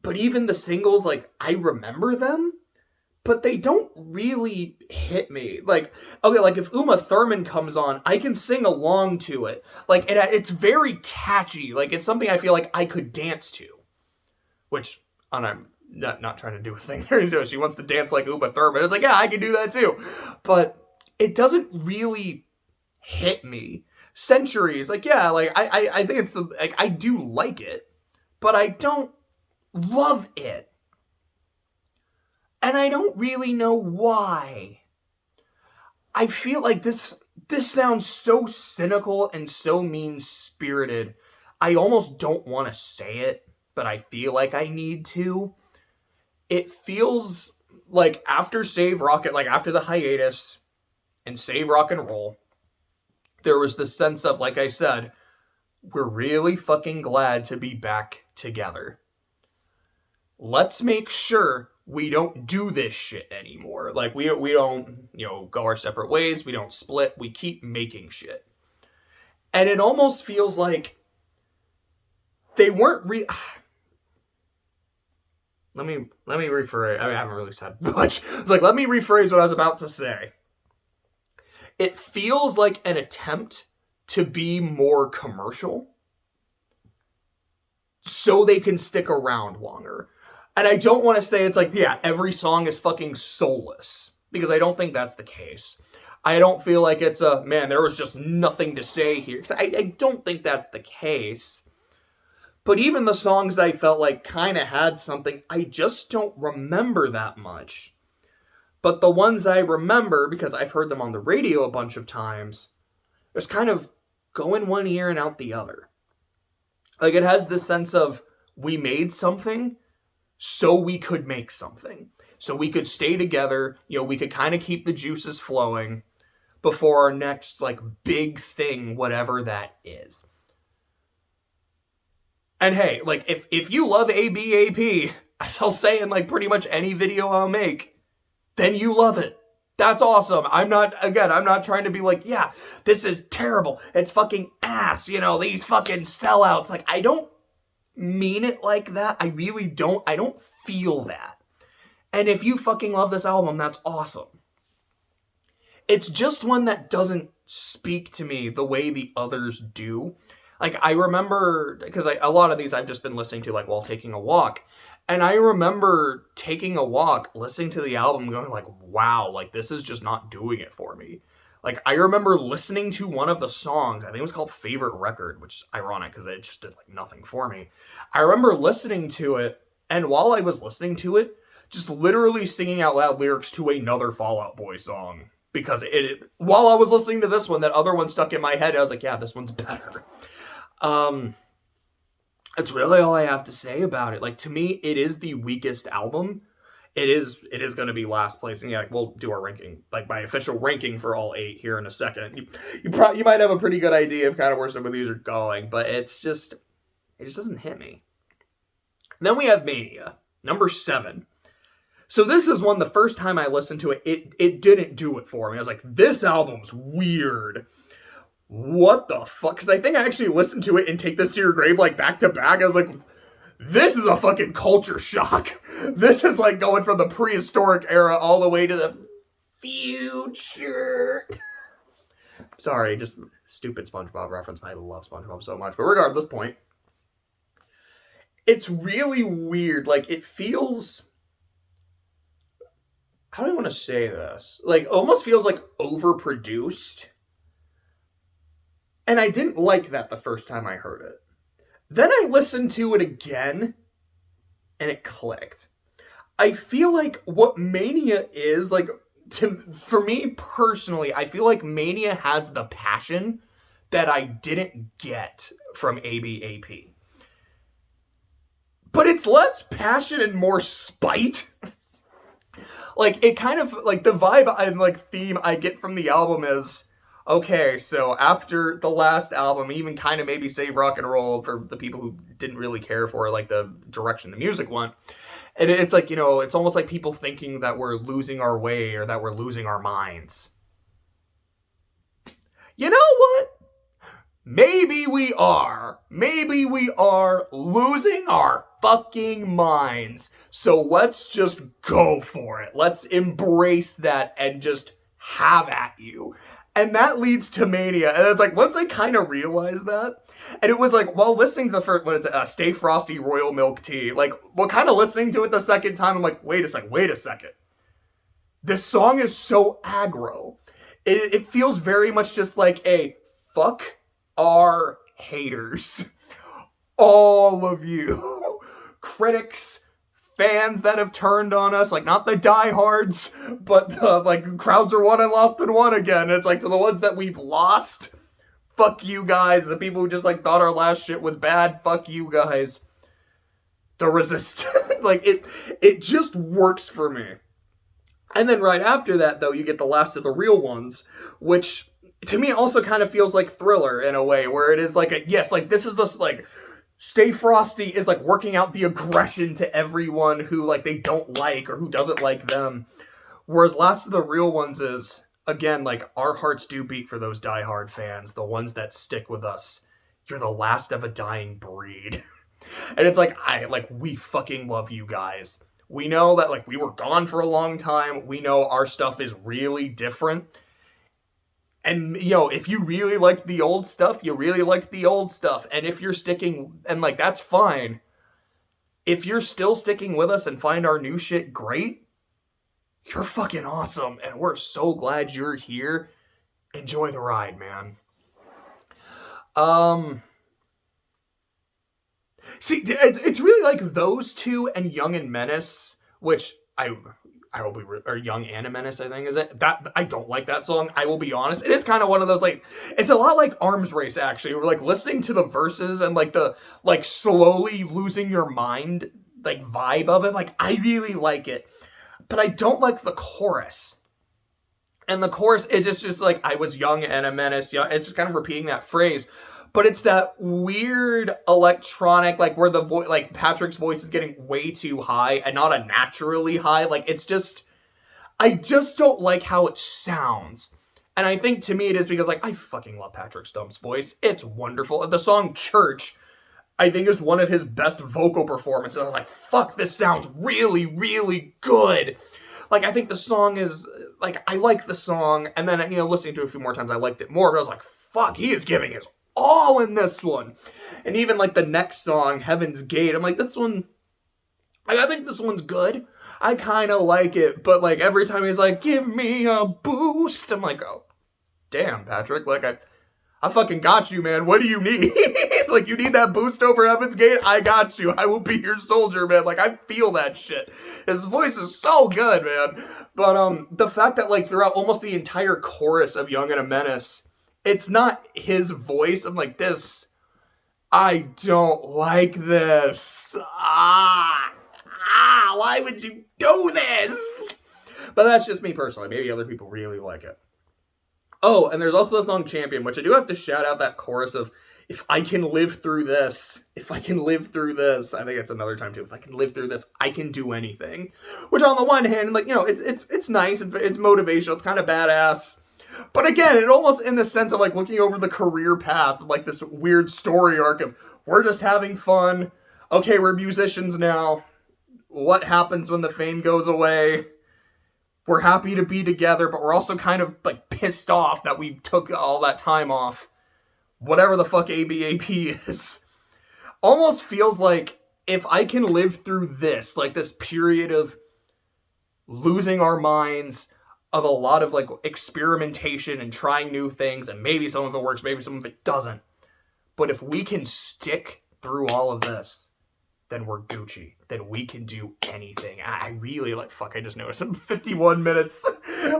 But even the singles, like, I remember them, but they don't really hit me. Like, okay, like, if Uma Thurman comes on, I can sing along to it. Like, it's very catchy. Like, it's something I feel like I could dance to. Which, and I'm not trying to do a thing there. She wants to dance like Uma Thurman. It's like, yeah, I can do that too. But it doesn't really hit me. Centuries, like, yeah, like, I think it's like, I do like it, but I don't love it. And I don't really know why. I feel like this sounds so cynical and so mean-spirited. I almost don't want to say it, but I feel like I need to. It feels like after Save Rocket, like after the hiatus and Save Rock and Roll, there was this sense of, like I said, we're really fucking glad to be back together. Let's make sure we don't do this shit anymore. Like, we don't, you know, go our separate ways. We don't split. We keep making shit. And it almost feels like they weren't Let me rephrase. I haven't really said much. It's like, let me rephrase what I was about to say. It feels like an attempt to be more commercial so they can stick around longer. And I don't want to say it's like, yeah, every song is fucking soulless, because I don't think that's the case. I don't feel like it's man, there was just nothing to say here. Because I don't think that's the case. But even the songs I felt like kind of had something, I just don't remember that much. But the ones I remember, because I've heard them on the radio a bunch of times, there's kind of go in one ear and out the other. Like, it has this sense of, we made something so we could make something. So we could stay together, we could kind of keep the juices flowing before our next, like, big thing, whatever that is. And hey, like, if you love ABAP, as I'll say in, like, pretty much any video I'll make, then you love it. That's awesome. I'm not trying to be like, yeah, this is terrible. It's fucking ass, these fucking sellouts. Like, I don't mean it like that. I really don't. I don't feel that. And if you fucking love this album, that's awesome. It's just one that doesn't speak to me the way the others do. Like, I remember, because a lot of these I've just been listening to, like, while taking a walk. And I remember taking a walk, listening to the album, going like, wow, like, this is just not doing it for me. Like, I remember listening to one of the songs, I think it was called Favorite Record, which is ironic because it just did, like, nothing for me. I remember listening to it, and while I was listening to it, just literally singing out loud lyrics to another Fall Out Boy song. Because while I was listening to this one, that other one stuck in my head, and I was like, yeah, this one's better. That's really all I have to say about it. Like, to me, it is the weakest album. It is going to be last place. And yeah, like, we'll do our ranking, like my official ranking for all 8 here in a second. You might have a pretty good idea of kind of where some of these are going, but it just doesn't hit me. And then we have Mania, number 7. So this is one, the first time I listened to it, it didn't do it for me. I was like, this album's weird. What the fuck? Because I think I actually listened to it and Take This to Your Grave, like, back to back. I was like, this is a fucking culture shock. This is like going from the prehistoric era all the way to the future. Sorry, just stupid SpongeBob reference. I love SpongeBob so much. But regardless, point. It's really weird. Like, it feels... How do I want to say this? Like, almost feels like overproduced. And I didn't like that the first time I heard it. Then I listened to it again, and it clicked. I feel like what Mania is, like, for me personally, I feel like Mania has the passion that I didn't get from ABAP. But it's less passion and more spite. Like, it kind of, like, the vibe and, like, theme I get from the album is, okay, so after the last album, even kind of maybe Save Rock and Roll for the people who didn't really care for, like, the direction the music went, and it's like, it's almost like people thinking that we're losing our way or that we're losing our minds. You know what? Maybe we are. Maybe we are losing our fucking minds. So let's just go for it. Let's embrace that and just have at you. And that leads to Mania. And it's like, once I kind of realized that, and it was like, while listening to the first, what is it, Stay Frosty Royal Milk Tea, like, while kind of listening to it the second time, I'm like, wait a second. This song is so aggro. It feels very much just like a fuck our haters. All of you. Critics, fans that have turned on us, like, not the diehards, but the, like, crowds are won and lost and won again. It's like, to the ones that we've lost, fuck you guys. The people who just, like, thought our last shit was bad, fuck you guys. The resistance, like, it just works for me. And then right after that, though, you get the last of the real ones, which to me also kind of feels like Thriller in a way, where it is like this is this, like, Stay Frosty is, like, working out the aggression to everyone who, like, they don't like or who doesn't like them. Whereas Last of the Real Ones is, again, like, our hearts do beat for those diehard fans, the ones that stick with us. You're the last of a dying breed. And it's like, we fucking love you guys. We know that, like, we were gone for a long time. We know our stuff is really different. And, if you really liked the old stuff, you really liked the old stuff. And if you're sticking, and, like, that's fine. If you're still sticking with us and find our new shit great, you're fucking awesome. And we're so glad you're here. Enjoy the ride, man. See, it's really like those two and Young and Menace, which I I will be, or Young and a Menace, I think, is it? That, I don't like that song, I will be honest. It is kind of one of those, like, it's a lot like Arms Race, actually. We're, like, listening to the verses and, like, the, like, slowly losing your mind, like, vibe of it. Like, I really like it. But I don't like the chorus. And the chorus, it's just like, I was young and a menace. Yeah, it's just kind of repeating that phrase. But it's that weird electronic, like, where the voice, like, Patrick's voice is getting way too high and not a naturally high. Like, it's just, I just don't like how it sounds. And I think, to me, it is because, like, I fucking love Patrick Stump's voice. It's wonderful. The song Church, I think, is one of his best vocal performances. I'm like, fuck, this sounds really, really good. Like, I think the song is, like, I like the song, and then, you know, listening to it a few more times, I liked it more, but I was like, fuck, he is giving his all in this one. And even, like, the next song, Heaven's Gate, I'm like, this one, I think this one's good. I kind of like it, but, like, every time he's like, give me a boost, I'm like, oh, damn, Patrick, like, I fucking got you, man. What do you need? Like, you need that boost over Heaven's Gate? I got you. I will be your soldier, man. Like, I feel that shit. His voice is so good, man. But, the fact that, like, throughout almost the entire chorus of Young and a Menace, it's not his voice. I'm like, this, I don't like this. Why would you do this? But that's just me personally. Maybe other people really like it. Oh, and there's also the song Champion, which I do have to shout out that chorus of, if I can live through this, if I can live through this. I think it's another time too. If I can live through this, I can do anything. Which on the one hand, like, you know, it's nice, it's motivational, it's kind of badass. But again, it almost in the sense of, like, looking over the career path, like this weird story arc of, we're just having fun. Okay, we're musicians now. What happens when the fame goes away? We're happy to be together, but we're also kind of, like, pissed off that we took all that time off. Whatever the fuck ABAP is. Almost feels like, if I can live through this, like, this period of losing our minds, of a lot of, like, experimentation and trying new things, and maybe some of it works, maybe some of it doesn't. But if we can stick through all of this, then we're Gucci. Then we can do anything. I really, like, fuck, I just noticed I'm 51 minutes.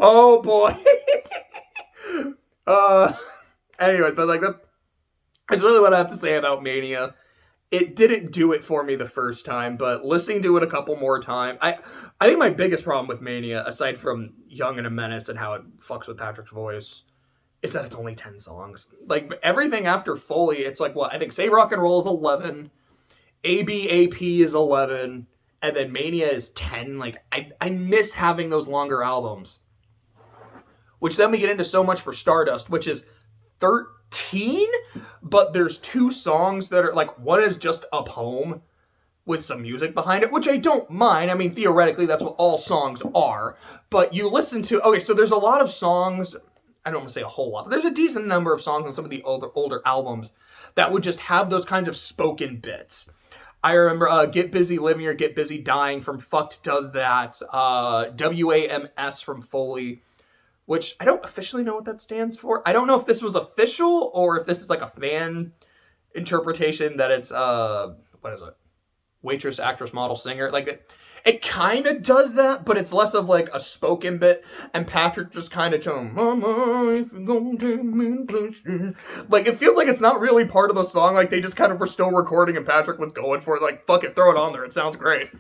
Oh, boy. Anyway, but, like, that's really what I have to say about Mania. It didn't do it for me the first time, but listening to it a couple more times, I think my biggest problem with Mania, aside from Young and a Menace and how it fucks with Patrick's voice, is that it's only 10 songs. Like, everything after Folie, it's like, what, I think Say Rock and Roll is 11, ABAP is 11, and then Mania is 10. Like, I miss having those longer albums. Which then we get into So Much for Stardust, which is 13, but there's 2 songs that are, like, one is just a poem with some music behind it, which I don't mind. I mean, theoretically, that's what all songs are. But you listen to, okay, so there's a lot of songs, I don't want to say a whole lot, but there's a decent number of songs on some of the older albums that would just have those kind of spoken bits. I remember Get Busy Living or Get Busy Dying from FUCT does that. WAMS from Folie, which I don't officially know what that stands for. I don't know if this was official or if this is like a fan interpretation that it's, what is it? Waitress, actress, model, singer. Like, it kind of does that, but it's less of like a spoken bit. And Patrick just kind of telling, Mama, if you're gonna take me to places. Like, it feels like it's not really part of the song. Like, they just kind of were still recording and Patrick was going for it. Like, fuck it, throw it on there. It sounds great.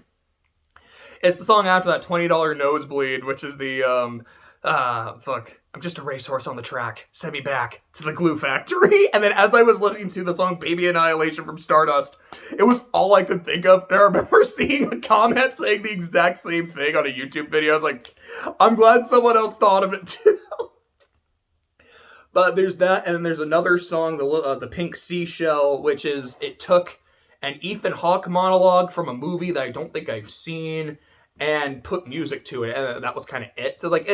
It's the song after that, $20 Nosebleed, which is the, fuck. I'm just a racehorse on the track. Send me back to the glue factory. And then as I was listening to the song Baby Annihilation from Stardust, it was all I could think of. And I remember seeing a comment saying the exact same thing on a YouTube video. I was like, I'm glad someone else thought of it too. But there's that, and then there's another song, the Pink Seashell, which is, it took an Ethan Hawke monologue from a movie that I don't think I've seen and put music to it, and that was kind of it. So, like,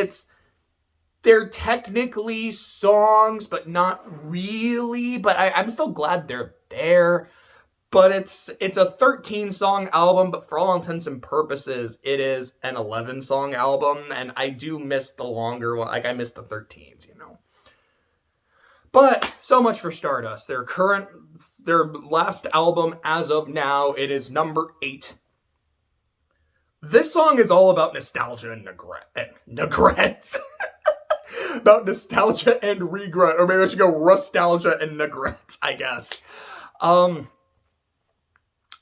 they're technically songs, but not really. But I'm still glad they're there. But it's a 13-song album, but for all intents and purposes, it is an 11-song album. And I do miss the longer one. Like, I miss the 13s, you know. But So Much for Stardust. Their last album as of now, it is number 8 This song is all about nostalgia and regret. About nostalgia and regret. Or maybe I should go nostalgia and regret, I guess. I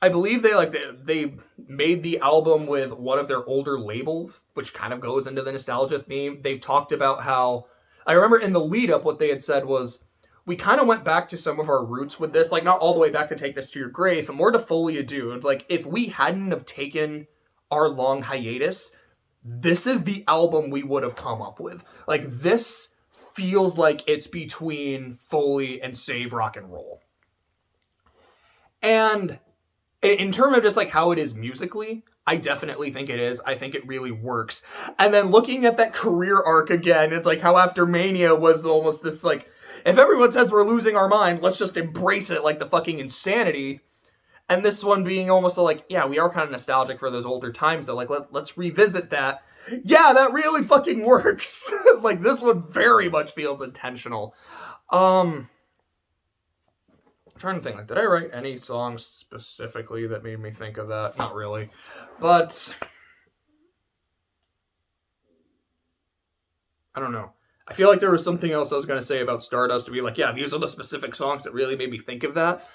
believe they made the album with one of their older labels, which kind of goes into the nostalgia theme. They've talked about how, I remember in the lead up, what they had said was, we kind of went back to some of our roots with this, like not all the way back to Take This to Your Grave, but more to Folie A Deux. Like if we hadn't have taken our long hiatus, this is the album we would have come up with. Like this feels like it's between Folie and Save Rock and Roll. And in terms of just like how it is musically, I definitely think it is. I think it really works. And then looking at that career arc again, it's like how after Mania was almost this like, if everyone says we're losing our mind, let's just embrace it like the fucking insanity. And this one being almost like, yeah, we are kind of nostalgic for those older times though. Like, let's revisit that. Yeah, that really fucking works. Like this one very much feels intentional. I'm trying to think, like, did I write any songs specifically that made me think of that? Not really. But I don't know. I feel like there was something else I was going to say about Stardust to be like, yeah, these are the specific songs that really made me think of that.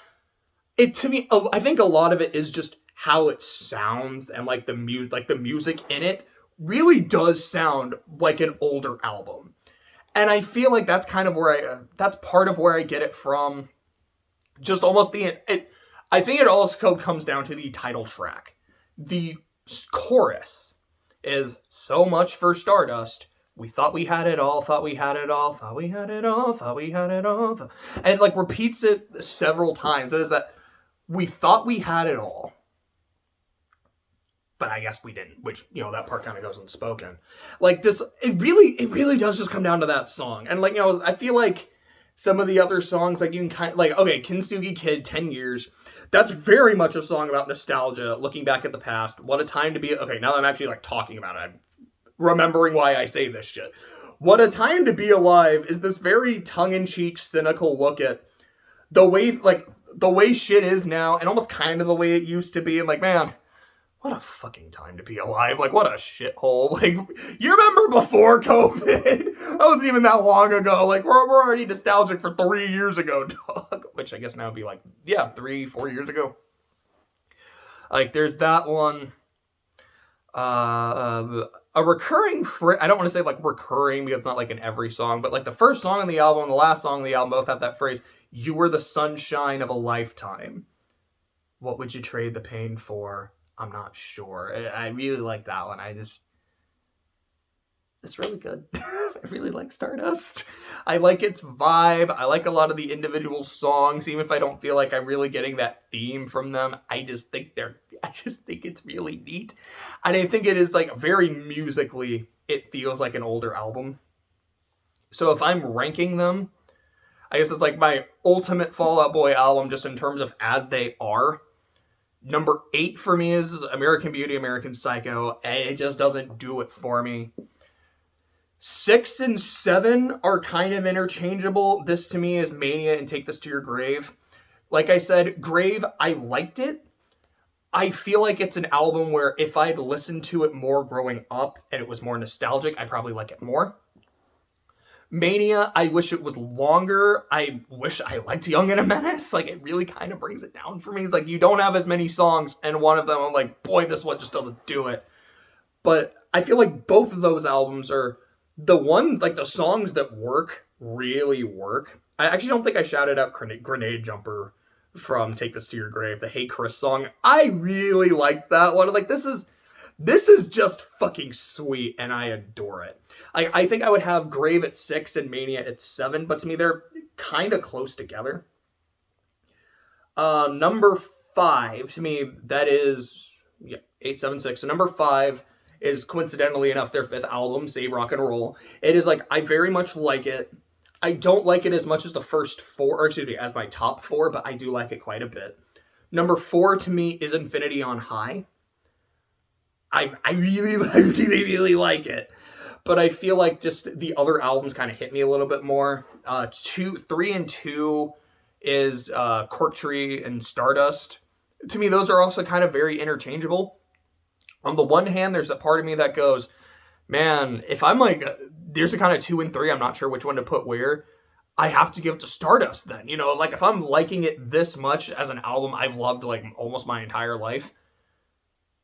To me, I think a lot of it is just how it sounds and like the music in it really does sound like an older album. And I feel like that's kind of that's part of where I get it from. Just almost I think it also comes down to the title track. The chorus is so much for Stardust. We thought we had it all, thought we had it all, thought we had it all, thought we had it all. And like repeats it several times. It is that we thought we had it all, but I guess we didn't, which, you know, that part kind of goes unspoken. Like this, it really does just come down to that song. And like, you know, I feel like some of the other songs, like you can kind of, like, okay, Kintsugi Kid, 10 Years. That's very much a song about nostalgia, looking back at the past. What a time to be, okay, now that I'm actually like talking about it, I'm remembering why I say this shit. What a time to be alive is this very tongue-in-cheek, cynical look at the way shit is now, and almost kind of the way it used to be, and like, man, what a fucking time to be alive. Like, what a shithole. Like, you remember before COVID? That wasn't even that long ago. Like, we're already nostalgic for 3 years ago, dog. Which I guess now would be like, yeah, 3-4 years ago. Like, there's that one. A recurring I don't want to say like recurring because it's not like in every song, but like the first song on the album and the last song on the album both have that phrase, you were the sunshine of a lifetime. What would you trade the pain for? I'm not sure. I really like that one. It's really good. I really like Stardust. I like its vibe. I like a lot of the individual songs, even if I don't feel like I'm really getting that theme from them. I just think it's really neat. And I think it is like very musically, it feels like an older album. So if I'm ranking them, I guess it's like my ultimate Fall Out Boy album, just in terms of as they are. Number 8 for me is American Beauty, American Psycho. It just doesn't do it for me. 6 and 7 are kind of interchangeable. This to me is Mania and Take This to Your Grave. Like I said, Grave, I liked it. I feel like it's an album where if I'd listened to it more growing up and it was more nostalgic, I'd probably like it more. Mania, I wish it was longer. I wish I liked Young and a Menace. Like, it really kind of brings it down for me. It's like, you don't have as many songs, and one of them, I'm like, boy, this one just doesn't do it. But I feel like both of those albums are the songs that work, really work. I actually don't think I shouted out Grenade Jumper from Take This to Your Grave, the Hey Chris song. I really liked that one. Like, this is just fucking sweet, and I adore it. I think I would have Grave at 6 and Mania at 7, but to me, they're kind of close together. Number 5, to me, that is 8, 7, 6. So number 5 is, coincidentally enough, their 5th album, Save Rock and Roll. It is like, I very much like it. I don't like it as much as the first 4, or excuse me, as my top 4, but I do like it quite a bit. Number 4 to me is Infinity on High. I really like it. But I feel like just the other albums kind of hit me a little bit more. 3 and 2 is Cork Tree and Stardust. To me, those are also kind of very interchangeable. On the one hand, there's a part of me that goes, man, if I'm like, there's a kind of 2 and 3, I'm not sure which one to put where. I have to give it to Stardust then. You know, like if I'm liking it this much as an album I've loved like almost my entire life,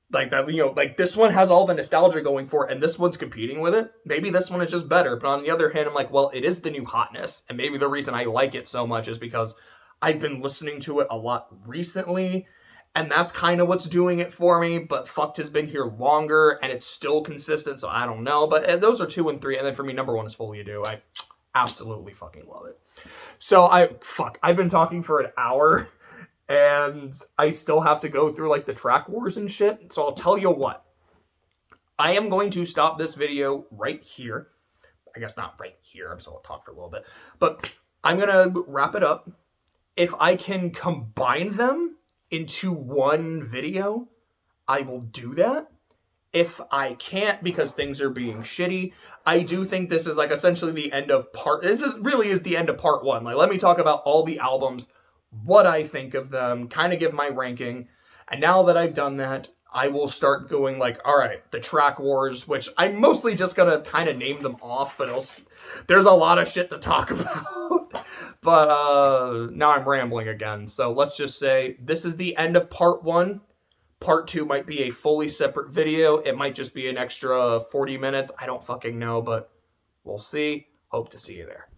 like that, you know, like this one has all the nostalgia going for it and this one's competing with it. Maybe this one is just better. But on the other hand, I'm like, well, it is the new hotness. And maybe the reason I like it so much is because I've been listening to it a lot recently. And that's kind of what's doing it for me. But FUCT has been here longer and it's still consistent. So I don't know. But those are 2 and 3. And then for me, number 1 is Folie A Deux. I absolutely fucking love it. So I've been talking for an hour and I still have to go through like the track wars and shit. So I'll tell you what. I am going to stop this video right here. I guess not right here, so I'll talk for a little bit. But I'm going to wrap it up. If I can combine them into one video, I will do that. If I can't because things are being shitty, I do think this is like essentially the end of really is the end of part 1. Like, let me talk about all the albums, what I think of them, kind of give my ranking. And now that I've done that, I will start going like, all right, the track wars, which I'm mostly just going to kind of name them off, but there's a lot of shit to talk about. But now I'm rambling again. So let's just say this is the end of part 1. Part 2 might be a fully separate video. It might just be an extra 40 minutes. I don't fucking know, but we'll see. Hope to see you there.